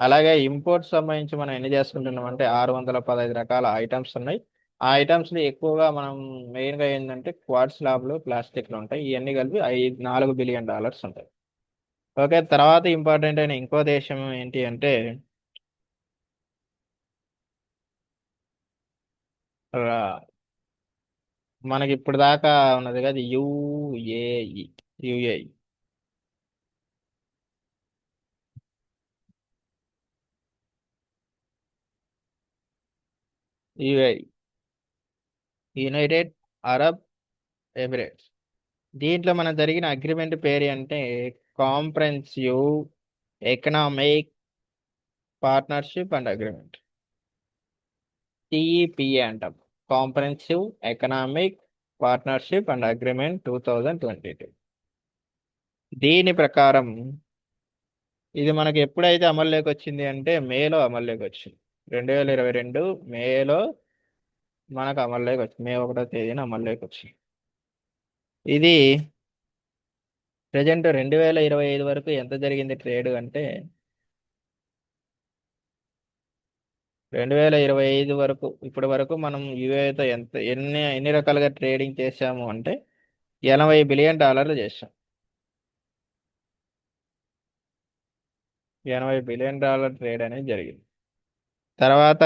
A: అలాగే ఇంపోర్ట్స్ సంబంధించి మనం ఎన్ని చేసుకుంటున్నాం అంటే 615 రకాల ఐటమ్స్ ఉన్నాయి. ఆ ఐటమ్స్ ఎక్కువగా మనం మెయిన్గా ఏంటంటే క్వార్ట్స్ స్లాబ్లు ప్లాస్టిక్లు ఉంటాయి. ఇవన్నీ కలిపి $4 బిలియన్ ఉంటాయి. ఓకే, తర్వాత ఇంపార్టెంట్ అయిన ఇంకో దేశం ఏంటి అంటే రా- మనకి ఇప్పుడు దాకా ఉన్నది కదా UAE. UAE UAE United Arab Emirates. దీంట్లో మనం జరిగిన అగ్రిమెంట్ పేరు అంటే comprehensive economic partnership and agreement, TEPA అంటాం. Comprehensive economic partnership and agreement 2022. దీని ప్రకారం ఇది మనకి ఎప్పుడైతే అమల్లోకి వచ్చింది అంటే మేలో అమల్లోకి వచ్చింది. 2022 మేలో మనకు అమల్లోకి వచ్చింది. మే 1వ తేదీన అమల్లోకి వచ్చింది. ఇది ప్రజెంట్ 2025 వరకు ఎంత జరిగింది ట్రేడ్ అంటే 2025 వరకు ఇప్పటి వరకు మనం యుఏతో ఎన్ని రకాలుగా ట్రేడింగ్ చేశాము అంటే $80 బిలియన్ చేశాం. $80 బిలియన్ ట్రేడ్ అనేది జరిగింది. తర్వాత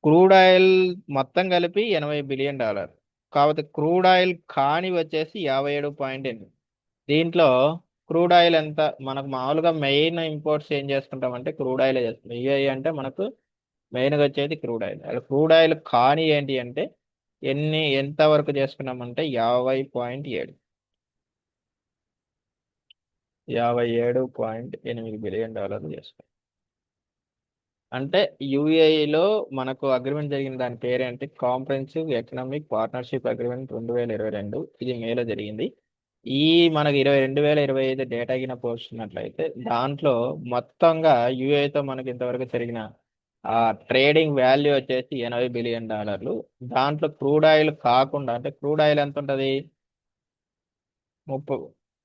A: క్రూడ్ ఆయిల్ మొత్తం కలిపి $80 బిలియన్. కాకపోతే క్రూడ్ ఆయిల్ కాని వచ్చేసి 57.8. దీంట్లో క్రూడ్ ఆయిల్ ఎంత మనకు మామూలుగా మెయిన్ ఇంపోర్ట్స్ ఏం చేసుకుంటామంటే క్రూడ్ ఆయిల్ చేస్తాం. యూఏఈ అంటే మనకు మెయిన్గా వచ్చేది క్రూడ్ ఆయిల్. అలా క్రూడ్ ఆయిల్ కాని ఏంటి అంటే ఎంత వరకు చేసుకున్నామంటే 50.7. $57.8 బిలియన్ చేసుకున్నాం. అంటే యుఏఈలో మనకు అగ్రిమెంట్ జరిగిన దాని పేరేంటి కాంప్రహెన్సివ్ ఎకనామిక్ పార్ట్నర్షిప్ అగ్రిమెంట్ 2022. ఇది మేలో జరిగింది. ఈ మనకి 2025 డేటా కింద పోల్చుకున్నట్లయితే దాంట్లో మొత్తంగా యుఏతో మనకి ఇంతవరకు జరిగిన ఆ ట్రేడింగ్ వాల్యూ వచ్చేసి $80 బిలియన్. దాంట్లో క్రూడ్ ఆయిల్ కాకుండా అంటే క్రూడ్ ఆయిల్ ఎంత ఉంటుంది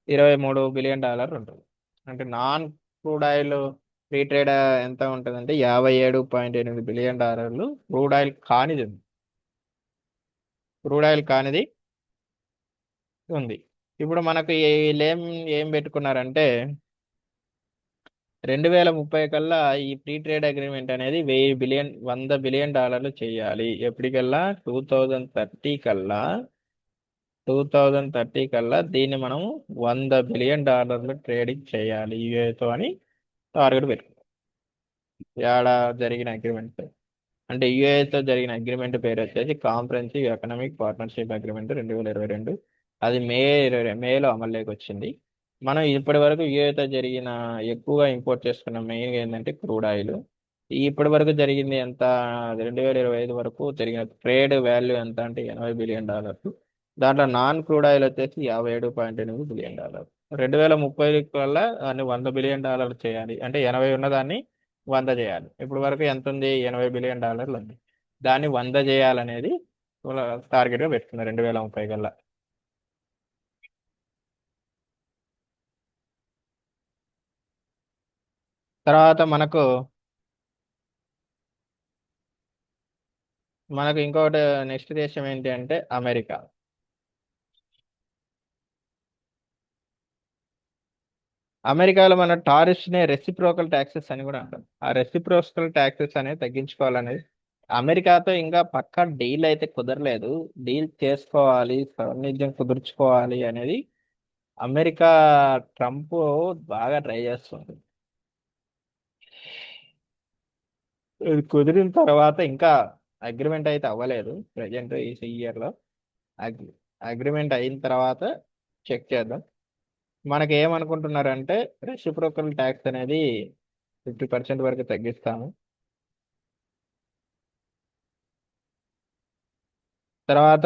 A: 23 బిలియన్ ఉంటుంది. అంటే non crude oil free trade ఎంత ఉంటుంది అంటే $57.8 బిలియన్ క్రూడ్ ఆయిల్ కానిది ఉంది. క్రూడ్ ఆయిల్ కానిది ఉంది. ఇప్పుడు మనకు వీళ్ళు ఏం పెట్టుకున్నారంటే 2030 కల్లా ఈ ఫ్రీ ట్రేడ్ అగ్రిమెంట్ అనేది 100 బిలియన్ చేయాలి. ఎప్పటికల్లా 2030 కల్లా దీన్ని మనం $100 బిలియన్ ట్రేడింగ్ చేయాలి యుఏతో అని టార్గెట్ పెట్టుకున్నాం. ఏడా జరిగిన అగ్రిమెంట్ అంటే యుఏతో జరిగిన అగ్రిమెంట్ పేరు వచ్చేసి కాంప్రహెన్సివ్ ఎకనామిక్ పార్ట్నర్షిప్ అగ్రిమెంట్ 2022. అది మేలో అమల్లోకి వచ్చింది. మనం ఇప్పటి వరకు యుఏతో జరిగిన ఎక్కువగా ఇంపోర్ట్ చేసుకున్న మెయిన్గా ఏంటంటే క్రూడ్ ఆయిల్. ఇప్పటి వరకు జరిగింది ఎంత 2025 వరకు జరిగిన ట్రేడ్ వాల్యూ ఎంత అంటే $80 బిలియన్. దాంట్లో నాన్ క్రూడ్ ఆయిల్ వచ్చేసి $57.8 బిలియన్. 2030 కల్లా దాన్ని $100 బిలియన్ చేయాలి. అంటే 80 ఉన్నదాన్ని 100 చేయాలి. ఇప్పుడు వరకు ఎంత ఉంది $80 బిలియన్ ఉంది. దాన్ని 100 చేయాలనేది టార్గెట్గా పెట్టుకున్నారు 2030 కల్లా. తర్వాత మనకు ఇంకొకటి నెక్స్ట్ దేశం ఏంటి అంటే అమెరికా. అమెరికాలో మన టారిఫ్స్ ని రెసిప్రోకల్ ట్యాక్సెస్ అని కూడా అంటాం. ఆ రెసిప్రోకల్ ట్యాక్సెస్ అనేది తగ్గించుకోవాలనేది అమెరికాతో ఇంకా పక్కా డీల్ అయితే కుదరలేదు. డీల్ చేసుకోవాలి, వాణిజ్యం కుదుర్చుకోవాలి అనేది అమెరికా ట్రంప్ బాగా ట్రై చేస్తుంది. ఇది కుదిరిన తర్వాత ఇంకా అగ్రిమెంట్ అయితే అవ్వలేదు ప్రజెంట్ ఈ ఇయర్లో. అగ్రిమెంట్ అయిన తర్వాత చెక్ చేద్దాం. మనకి ఏమనుకుంటున్నారంటే రెసిప్రోకల్ ట్యాక్స్ అనేది 50% వరకు తగ్గిస్తాము. తర్వాత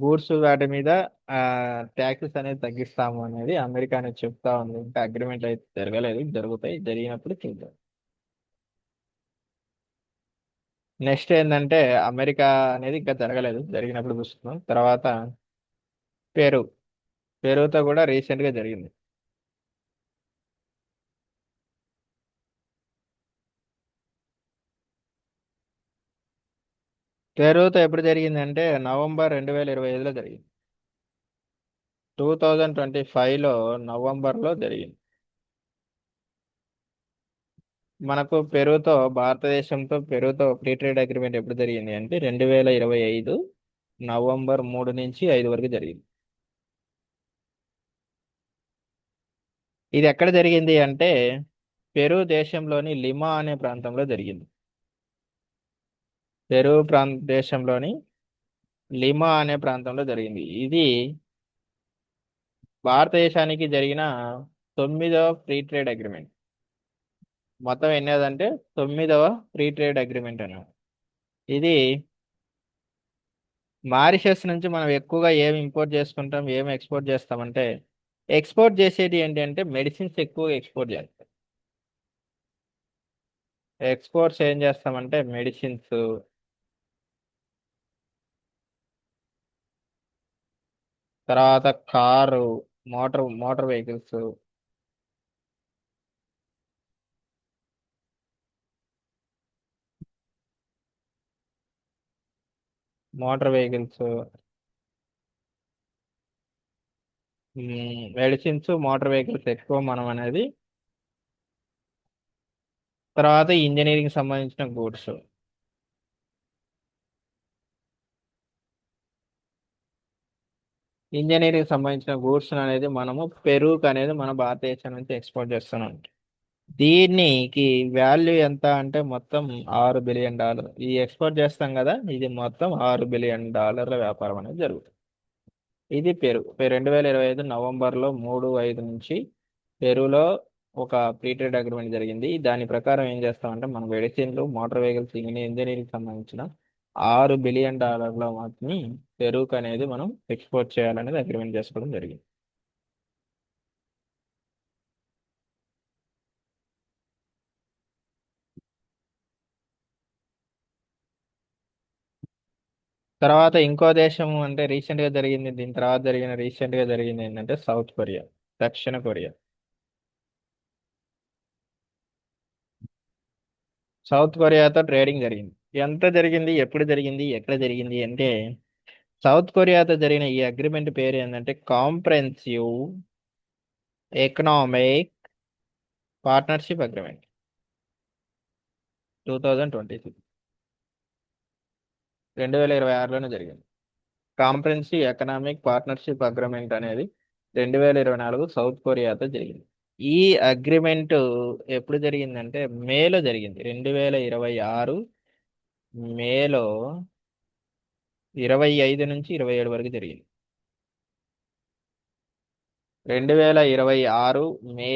A: గూడ్స్ వాటి మీద ట్యాక్సెస్ అనేది తగ్గిస్తాము అనేది అమెరికా అనేది చెప్తా ఉంది. ఇంకా అగ్రిమెంట్ అయితే జరగలేదు, జరుగుతాయి, జరిగినప్పుడు చూద్దాం. నెక్స్ట్ ఏంటంటే అమెరికా అనేది ఇంకా జరగలేదు, జరిగినప్పుడు చూస్తున్నాం. తర్వాత పెరు పెరుతో కూడా రీసెంట్ గా జరిగింది. పెరుతో ఎప్పుడు జరిగింది అంటే నవంబర్ 2025లో జరిగింది. 2025లో నవంబర్లో జరిగింది. మనకు పెరుతో ఫ్రీ ట్రేడ్ అగ్రిమెంట్ ఎప్పుడు జరిగింది అంటే 2025 నవంబర్ 3 నుంచి 5 వరకు జరిగింది. ఇది ఎక్కడ జరిగింది అంటే పెరు దేశంలోని లిమా అనే ప్రాంతంలో జరిగింది. దేశంలోని లిమా అనే ప్రాంతంలో జరిగింది. ఇది భారతదేశానికి జరిగిన 9వ ఫ్రీ ట్రేడ్ అగ్రిమెంట్. మొత్తం ఎన్నోదంటే 9వ ఫ్రీ ట్రేడ్ అగ్రిమెంట్ అన్నమాట. ఇది మారిషస్ నుంచి మనం ఎక్కువగా ఏమి ఇంపోర్ట్ చేసుకుంటాం, ఏమి ఎక్స్పోర్ట్ చేస్తామంటే ఎక్స్పోర్ట్ చేసేది ఏంటి అంటే మెడిసిన్స్ ఎక్కువగా ఎక్స్పోర్ట్ చేస్తాం. ఎక్స్పోర్ట్స్ ఏం చేస్తామంటే మెడిసిన్స్, తర్వాత car, motor vehicles, motor vehicles medicines, motor vehicles ఎక్కువ మనం అనేది. తర్వాత ఇంజనీరింగ్ సంబంధించిన గూడ్స్. ఇంజనీరింగ్ సంబంధించిన గూడ్స్ అనేది మనము పెరూక్ అనేది మన భారతదేశం నుంచి ఎక్స్పోర్ట్ చేస్తున్నాం. దీనికి వాల్యూ ఎంత అంటే మొత్తం $6 బిలియన్. ఈ ఎక్స్పోర్ట్ చేస్తాం కదా, ఇది మొత్తం $6 బిలియన్ వ్యాపారం అనేది జరుగుతుంది. ఇది 2025 నవంబర్లో 3-5 నుంచి పెరులో ఒక ఫ్రీ ట్రేడ్ అగ్రిమెంట్ జరిగింది. దాని ప్రకారం ఏం చేస్తామంటే మనం మెడిసిన్లు, మోటార్ వెహికల్స్, ఇంజనీరింగ్ సంబంధించిన $6 బిలియన్ వాటిని పెరూక్ అనేది మనం ఎక్స్పోర్ట్ చేయాలనేది అగ్రిమెంట్ చేసుకోవడం జరిగింది. తర్వాత ఇంకో దేశం అంటే రీసెంట్ గా జరిగింది, దీని తర్వాత రీసెంట్ గా జరిగింది ఏంటంటే సౌత్ కొరియా, దక్షిణ కొరియా. సౌత్ కొరియాతో ట్రేడింగ్ జరిగింది. ఎంత జరిగింది, ఎప్పుడు జరిగింది, ఎక్కడ జరిగింది అంటే సౌత్ కొరియాతో జరిగిన ఈ అగ్రిమెంట్ పేరు ఏంటంటే కాంప్రెహెన్సివ్ ఎకనామిక్ పార్ట్నర్షిప్ అగ్రిమెంట్. 2026, 2026లోనే జరిగింది. కాంప్రెహెన్సివ్ ఎకనామిక్ పార్ట్నర్షిప్ అగ్రిమెంట్ అనేది 2024 సౌత్ కొరియాతో జరిగింది. ఈ అగ్రిమెంట్ ఎప్పుడు జరిగిందంటే మేలో జరిగింది. 2026 మేలో 25 నుంచి 27 వరకు జరిగింది. 2026 మే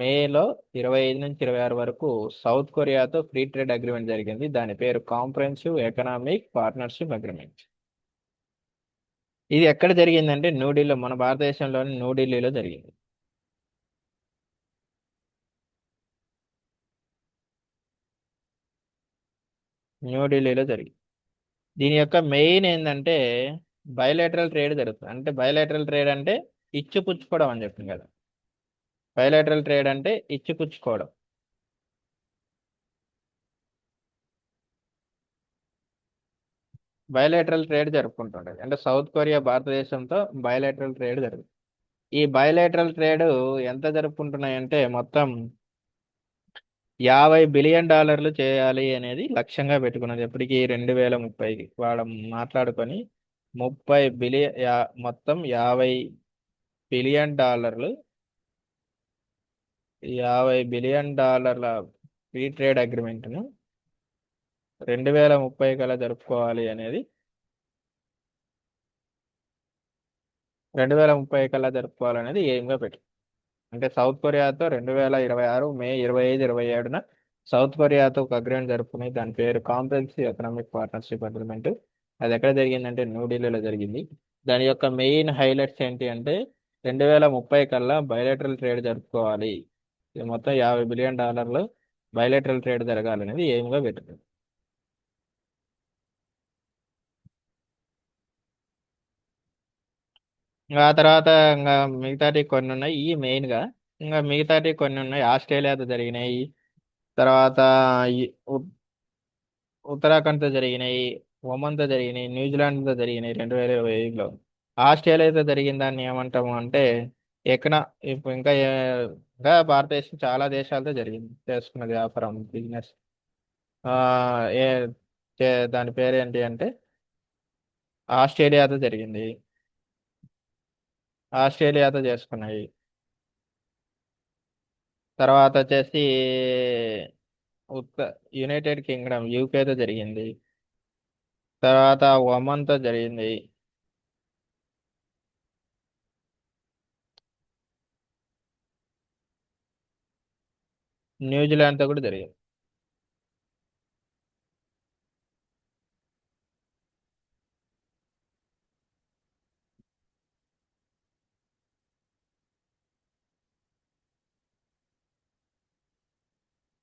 A: మేలో 25 నుంచి 26 వరకు సౌత్ కొరియాతో ఫ్రీ ట్రేడ్ అగ్రిమెంట్ జరిగింది. దాని పేరు కాంప్రహెన్సివ్ ఎకనామిక్ పార్ట్నర్షిప్ అగ్రిమెంట్. ఇది ఎక్కడ జరిగిందంటే న్యూఢిల్లీ, మన భారతదేశంలోని న్యూఢిల్లీలో జరిగింది. న్యూఢిల్లీలో జరిగింది. దీని యొక్క మెయిన్ ఏంటంటే బయలాటరల్ ట్రేడ్ జరుగుతుంది. అంటే బయలాటరల్ ట్రేడ్ అంటే ఇచ్చిపుచ్చుకోవడం అని చెప్పింది కదా. బయలాటరల్ ట్రేడ్ అంటే ఇచ్చిపుచ్చుకోవడం. బయలాటరల్ ట్రేడ్ జరుపుకుంటుంటది. అంటే సౌత్ కొరియా భారతదేశంతో బయలాటరల్ ట్రేడ్ జరుగుతుంది. ఈ బయలాటరల్ ట్రేడ్ ఎంత జరుపుకుంటున్నాయంటే మొత్తం $50 బిలియన్ చేయాలి అనేది లక్ష్యంగా పెట్టుకున్నది. ఎప్పటికీ 2030కి వాడు మాట్లాడుకొని 30 బిలియన్, మొత్తం $50 బిలియన్, $50 బిలియన్ ఫ్రీ ట్రేడ్ అగ్రిమెంట్ను 2030 కల్లా జరుపుకోవాలి అనేది 2030 కల్లా ఎయిమ్గా పెట్టు. అంటే సౌత్ కొరియాతో 2026 మే 25, 27న సౌత్ కొరియాతో ఒక అగ్రిమెంట్ జరుపుకుని దాని పేరు కాంప్రహెన్సివ్ ఎకనామిక్ పార్ట్నర్షిప్ అగ్రిమెంట్. అది ఎక్కడ జరిగిందంటే న్యూఢిల్లీలో జరిగింది. దాని యొక్క మెయిన్ హైలైట్స్ ఏంటి అంటే 2030 కల్లా బయలేటరల్ ట్రేడ్ జరుపుకోవాలి. ఇది మొత్తం $50 బిలియన్ బయలేటరల్ ట్రేడ్ జరగాలనేది ఎయిమ్గా పెట్టింది. ఇంకా ఆ తర్వాత ఇంకా మిగతాటి కొన్ని ఉన్నాయి ఈ మెయిన్గా. ఇంకా మిగతాటి కొన్ని ఉన్నాయి ఆస్ట్రేలియాతో జరిగినాయి. తర్వాత ఈ ఉత్తరాఖండ్తో జరిగినాయి, ఒమన్తో జరిగినాయి, న్యూజిలాండ్తో జరిగినాయి 2025లో. ఆస్ట్రేలియాతో జరిగిన దాన్ని ఏమంటాము అంటే ఎకనా ఇప్పుడు ఇంకా భారతదేశం చాలా దేశాలతో జరిగింది చేసుకున్నది వ్యాపారం బిజినెస్. ఆ, ఏ దాని పేరేంటి అంటే ఆస్ట్రేలియాతో జరిగింది. ఆస్ట్రేలియాతో చేసుకున్నాయి. తర్వాత వచ్చేసి ఉత్త యునైటెడ్ కింగ్డమ్ యూకేతో జరిగింది. తర్వాత ఒమన్తో జరిగింది. న్యూజిలాండ్తో కూడా జరిగింది.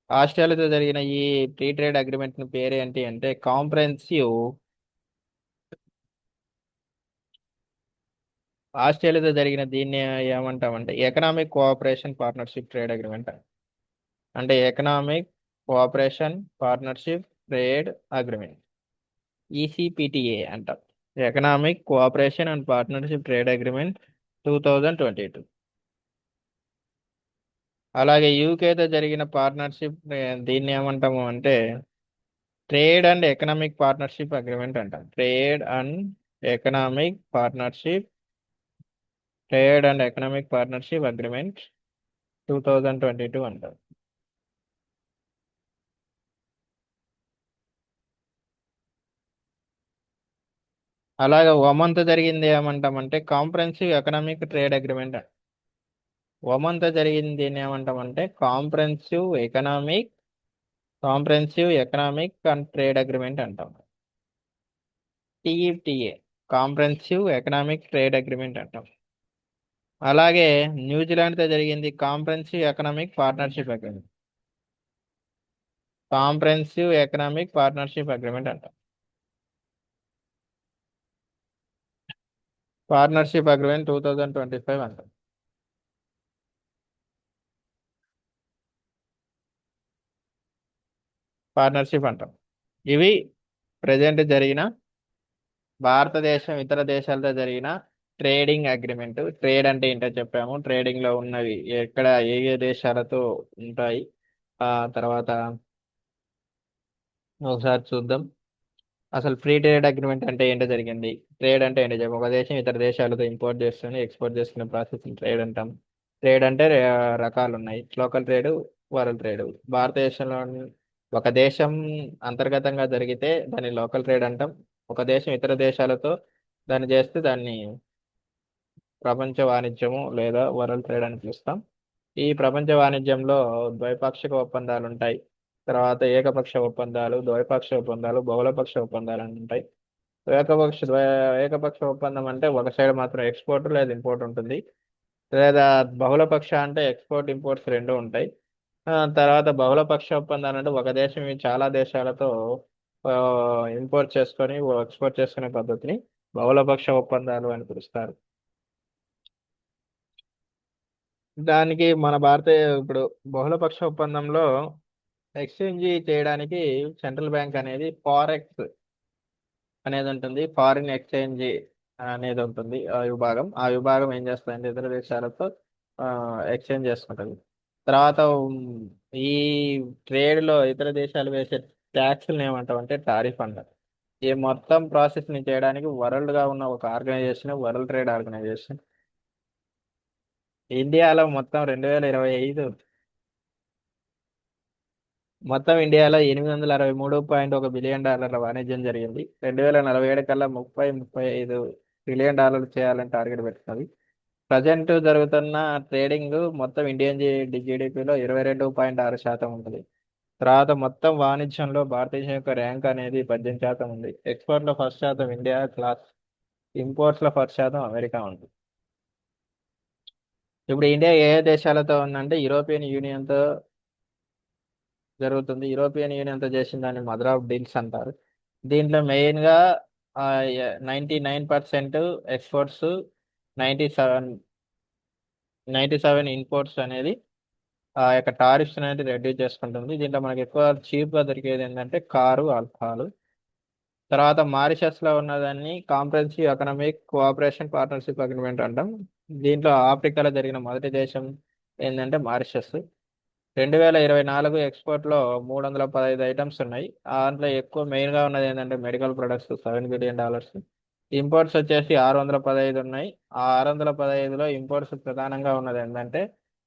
A: ఆస్ట్రేలియాతో జరిగిన ఈ ఫ్రీ ట్రేడ్ అగ్రిమెంట్ పేరు ఏంటి అంటే కాంప్రహెన్సివ్. ఆస్ట్రేలియాతో జరిగిన దీన్ని ఏమంటామంటే economic cooperation partnership trade agreement. అంటే economic cooperation partnership trade agreement, ECPTA అంటాం. Economic cooperation and partnership trade agreement 2022. అలాగే యూకేతో జరిగిన పార్ట్నర్షిప్ దీన్ని ఏమంటాము అంటే trade and economic partnership agreement అంటాం. Economic partnership trade and economic partnership agreement 2022 అంటారు. అలాగే ఒమన్తో జరిగింది ఏమంటామంటే కాంప్రహెన్సివ్ ఎకనామిక్ ట్రేడ్ అగ్రిమెంట్. ఒమన్తో జరిగింది దీన్ని ఏమంటామంటే comprehensive economic and trade agreement అంటాం. TETA, comprehensive economic trade agreement అంటాం. అలాగే న్యూజిలాండ్తో జరిగింది కాంప్రహెన్సివ్ ఎకనామిక్ పార్ట్నర్షిప్ అగ్రిమెంట్ అంటాం. పార్ట్నర్షిప్ అగ్రిమెంట్ 2025 అంటాం. పార్ట్నర్షిప్ అంటాం. ఇవి ప్రజెంట్ జరిగిన భారతదేశం ఇతర దేశాలతో జరిగిన ట్రేడింగ్ అగ్రిమెంట్. ట్రేడ్ అంటే ఏంటో చెప్పాము, ట్రేడింగ్ లో ఉన్నవి ఎక్కడ ఏ ఏ దేశాలతో ఉంటాయి. ఆ తర్వాత ఒకసారి చూద్దాం అసలు ఫ్రీ ట్రేడ్ అగ్రిమెంట్ అంటే ఏంటో జరిగింది. ట్రేడ్ అంటే ఏంటో చెప్పాము, ఒక దేశం ఇతర దేశాలతో ఇంపోర్ట్ చేస్తుంది ఎక్స్పోర్ట్ చేసుకునే ప్రాసెస్ ట్రేడ్ అంటాం. ట్రేడ్ అంటే రకాలు ఉన్నాయి, లోకల్ ట్రేడ్, వరల్డ్ ట్రేడ్. భారతదేశంలో ఒక దేశం అంతర్గతంగా జరిగితే దాన్ని లోకల్ ట్రేడ్ అంటాం. ఒక దేశం ఇతర దేశాలతో దాన్ని చేస్తే దాన్ని ప్రపంచ వాణిజ్యము లేదా వరల్డ్ ట్రేడ్ అని పిలుస్తాం. ఈ ప్రపంచ వాణిజ్యంలో ద్వైపాక్షిక ఒప్పందాలు ఉంటాయి. తర్వాత ఏకపక్ష ఒప్పందాలు, ద్వైపాక్ష ఒప్పందాలు, బహుళపక్ష ఒప్పందాలు అని ఉంటాయి. ఏకపక్ష ఒప్పందం అంటే ఒక సైడ్ మాత్రం ఎక్స్పోర్ట్ లేదా ఇంపోర్ట్ ఉంటుంది. లేదా బహుళపక్ష అంటే ఎక్స్పోర్ట్ ఇంపోర్ట్స్ రెండు ఉంటాయి. తర్వాత బహుళపక్ష ఒప్పందాలు అంటే ఒక దేశం చాలా దేశాలతో ఇంపోర్ట్ చేసుకొని ఎక్స్పోర్ట్ చేసుకునే పద్ధతిని బహుళపక్ష ఒప్పందాలు అని పిలుస్తారు. దానికి మన భారత ఇప్పుడు బహుళపక్ష ఒప్పందంలో ఎక్స్చేంజ్ చేయడానికి సెంట్రల్ బ్యాంక్ అనేది ఫారెక్స్ అనేది ఉంటుంది, ఫారిన్ ఎక్స్చేంజ్ అనేది ఉంటుంది. ఆ విభాగం ఏం చేస్తుందంటే ఇతర దేశాలతో ఎక్స్చేంజ్ చేసుకుంటుంది. తర్వాత ఈ ట్రేడ్ లో ఇతర దేశాలు వేసే ట్యాక్స్లను ఏమంటాం అంటే టారిఫ్ అంటారు. ఈ మొత్తం ప్రాసెస్ ని చేయడానికి వరల్డ్ గా ఉన్న ఒక ఆర్గనైజేషన్ వరల్డ్ ట్రేడ్ ఆర్గనైజేషన్. ఇండియాలో మొత్తం 2025 మొత్తం ఇండియాలో 863.1 బిలియన్ డాలర్ల వాణిజ్యం జరిగింది. 2047 కల్లా 35 ట్రిలియన్ డాలర్లు చేయాలని టార్గెట్ పెట్టుకుంది. ప్రజెంట్ జరుగుతున్న ట్రేడింగ్ మొత్తం ఇండియన్ జీడిపిలో 22.6% ఉంటుంది. తర్వాత మొత్తం వాణిజ్యంలో భారతదేశం యొక్క ర్యాంక్ అనేది 18% ఉంది. ఎక్స్పోర్ట్ లో ఫస్ట్ శాతం ఇండియా క్లాస్, ఇంపోర్ట్స్ లో ఫస్ట్ శాతం అమెరికా ఉంది. ఇప్పుడు ఇండియా ఏ ఏ దేశాలతో ఉందంటే యూరోపియన్ యూనియన్ తో జరుగుతుంది. యూరోపియన్ యూనియన్ తో చేసిన దాన్ని మదర్ ఆఫ్ డీల్స్ అంటారు. దీంట్లో మెయిన్ గా 99% ఎక్స్పోర్ట్స్, 97 97 ఇంపోర్ట్స్ అనేది ఆ యొక్క టారిఫ్స్ అనేది రెడ్యూస్ చేసుకుంటుంది. దీంట్లో మనకి ఎక్కువ చీప్ గా దొరికేది ఏంటంటే కారు, ఆల్కహాల్. తర్వాత మారిషస్ లో ఉన్నదాన్ని comprehensive economic cooperation partnership agreement అంటాం. దీంట్లో ఆఫ్రికాలో జరిగిన మొదటి దేశం ఏంటంటే మారిషస్. 2024 ఎక్స్పోర్ట్ లో 315 ఐటమ్స్ ఉన్నాయి. దాంట్లో ఎక్కువ మెయిన్ గా ఉన్నది ఏంటంటే మెడికల్ ప్రొడక్ట్స్, $7 బిలియన్. ఇంపోర్ట్స్ వచ్చేసి 615 ఉన్నాయి. ఆ 615లో ఇంపోర్ట్స్ ప్రధానంగా ఉన్నది ఏంటంటే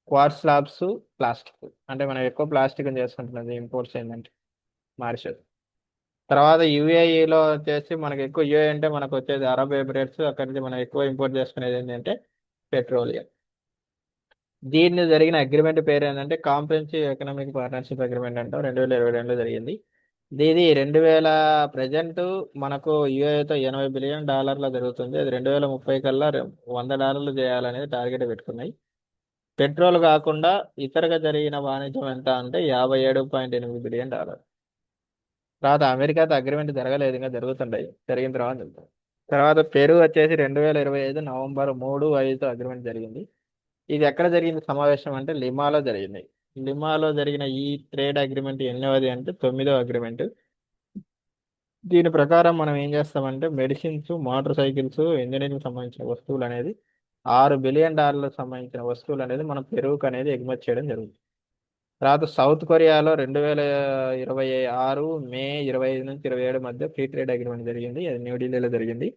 A: క్వార్ట్జ్ స్లాబ్స్, ప్లాస్టిక్. అంటే మనం ఎక్కువ ప్లాస్టిక్ చేసుకుంటున్నది ఇంపోర్ట్స్ ఏంటంటే మారిషస్. తర్వాత యుఏఈలో వచ్చేసి మనకి ఎక్కువ యుఏ అంటే మనకు వచ్చేది అరబ్ ఎమిరేట్స్. అక్కడి నుంచి మనం ఎక్కువ ఇంపోర్ట్ చేసుకునేది ఏంటంటే పెట్రోలియం. దీన్ని జరిగిన అగ్రిమెంట్ పేరు ఏంటంటే కాంప్రహెన్సివ్ ఎకనామిక్ పార్ట్నర్షిప్ అగ్రిమెంట్ అంటాం. 2022లో జరిగింది. ఇది 2000 ప్రజెంట్ మనకు యుఏతో $80 బిలియన్ జరుగుతుంది. అది 2030 కల్లా $100 చేయాలనేది టార్గెట్ పెట్టుకున్నాయి. పెట్రోల్ కాకుండా ఇతరగా జరిగిన వాణిజ్యం ఎంత అంటే $57.8 బిలియన్. తర్వాత అమెరికాతో అగ్రిమెంట్ జరగలేదు, ఇంకా జరుగుతుంటాయి. జరిగిన తర్వాత చెప్తాం. తర్వాత పెరు వచ్చేసి 2025 నవంబర్ 3, 5తో అగ్రిమెంట్ జరిగింది. ఇది ఎక్కడ జరిగింది సమావేశం అంటే లిమాలో జరిగింది. లిమాలో జరిగిన ఈ ట్రేడ్ అగ్రిమెంట్ ఎన్నోది అంటే 9వ అగ్రిమెంట్. దీని ప్రకారం మనం ఏం చేస్తామంటే మెడిసిన్స్, మోటార్ సైకిల్స్, ఇంజనీరింగ్ సంబంధించిన వస్తువులు అనేది $6 బిలియన్ సంబంధించిన వస్తువులు అనేది మనం పెరుగుకు అనేది ఎగుమతి చేయడం జరుగుతుంది. తర్వాత సౌత్ కొరియాలో 2026 మే 25 నుంచి 27 మధ్య ఫ్రీ ట్రేడ్ అగ్రిమెంట్ జరిగింది. అది న్యూఢిల్లీలో జరిగింది.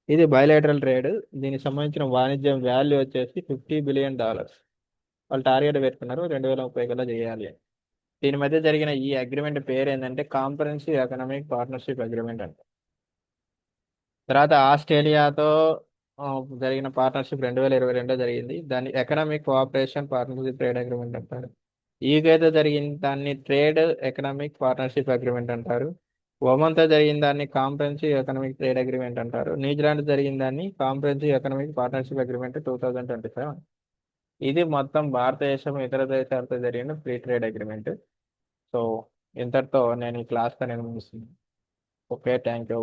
A: ఇది బయలాటరల్ ట్రేడ్. దీనికి సంబంధించిన వాణిజ్యం వాల్యూ వచ్చేసి $50 బిలియన్. వాళ్ళు టార్గెట్ పెట్టుకున్నారు 2030 కల్లా చేయాలి అని. దీని మధ్య జరిగిన ఈ అగ్రిమెంట్ పేరు ఏంటంటే కాంప్రహెన్సివ్ ఎకనామిక్ పార్ట్నర్షిప్ అగ్రిమెంట్ అంట. తర్వాత ఆస్ట్రేలియాతో ఆ, జరిగిన పార్ట్నర్షిప్ 2022 జరిగింది. దాన్ని economic cooperation partnership trade agreement అంటారు. యూకేతో జరిగిన దాన్ని ట్రేడ్ ఎకనామిక్ పార్ట్నర్షిప్ అగ్రిమెంట్ అంటారు. ఒమన్తో జరిగిన దాన్ని కాంప్రహెన్సివ్ ఎకనామిక్ ట్రేడ్ అగ్రిమెంట్ అంటారు. న్యూజిలాండ్ జరిగిన దాన్ని కాంప్రహెన్సివ్ ఎకనామిక్ పార్ట్నర్షిప్ అగ్రిమెంట్ 2027. ఇది మొత్తం భారతదేశం ఇతర దేశాలతో జరిగిన ఫ్రీ ట్రేడ్ అగ్రిమెంట్. సో ఇంతటితో నేను ఈ క్లాస్ అనేది ముగిస్తున్నాను. Okay, thank you.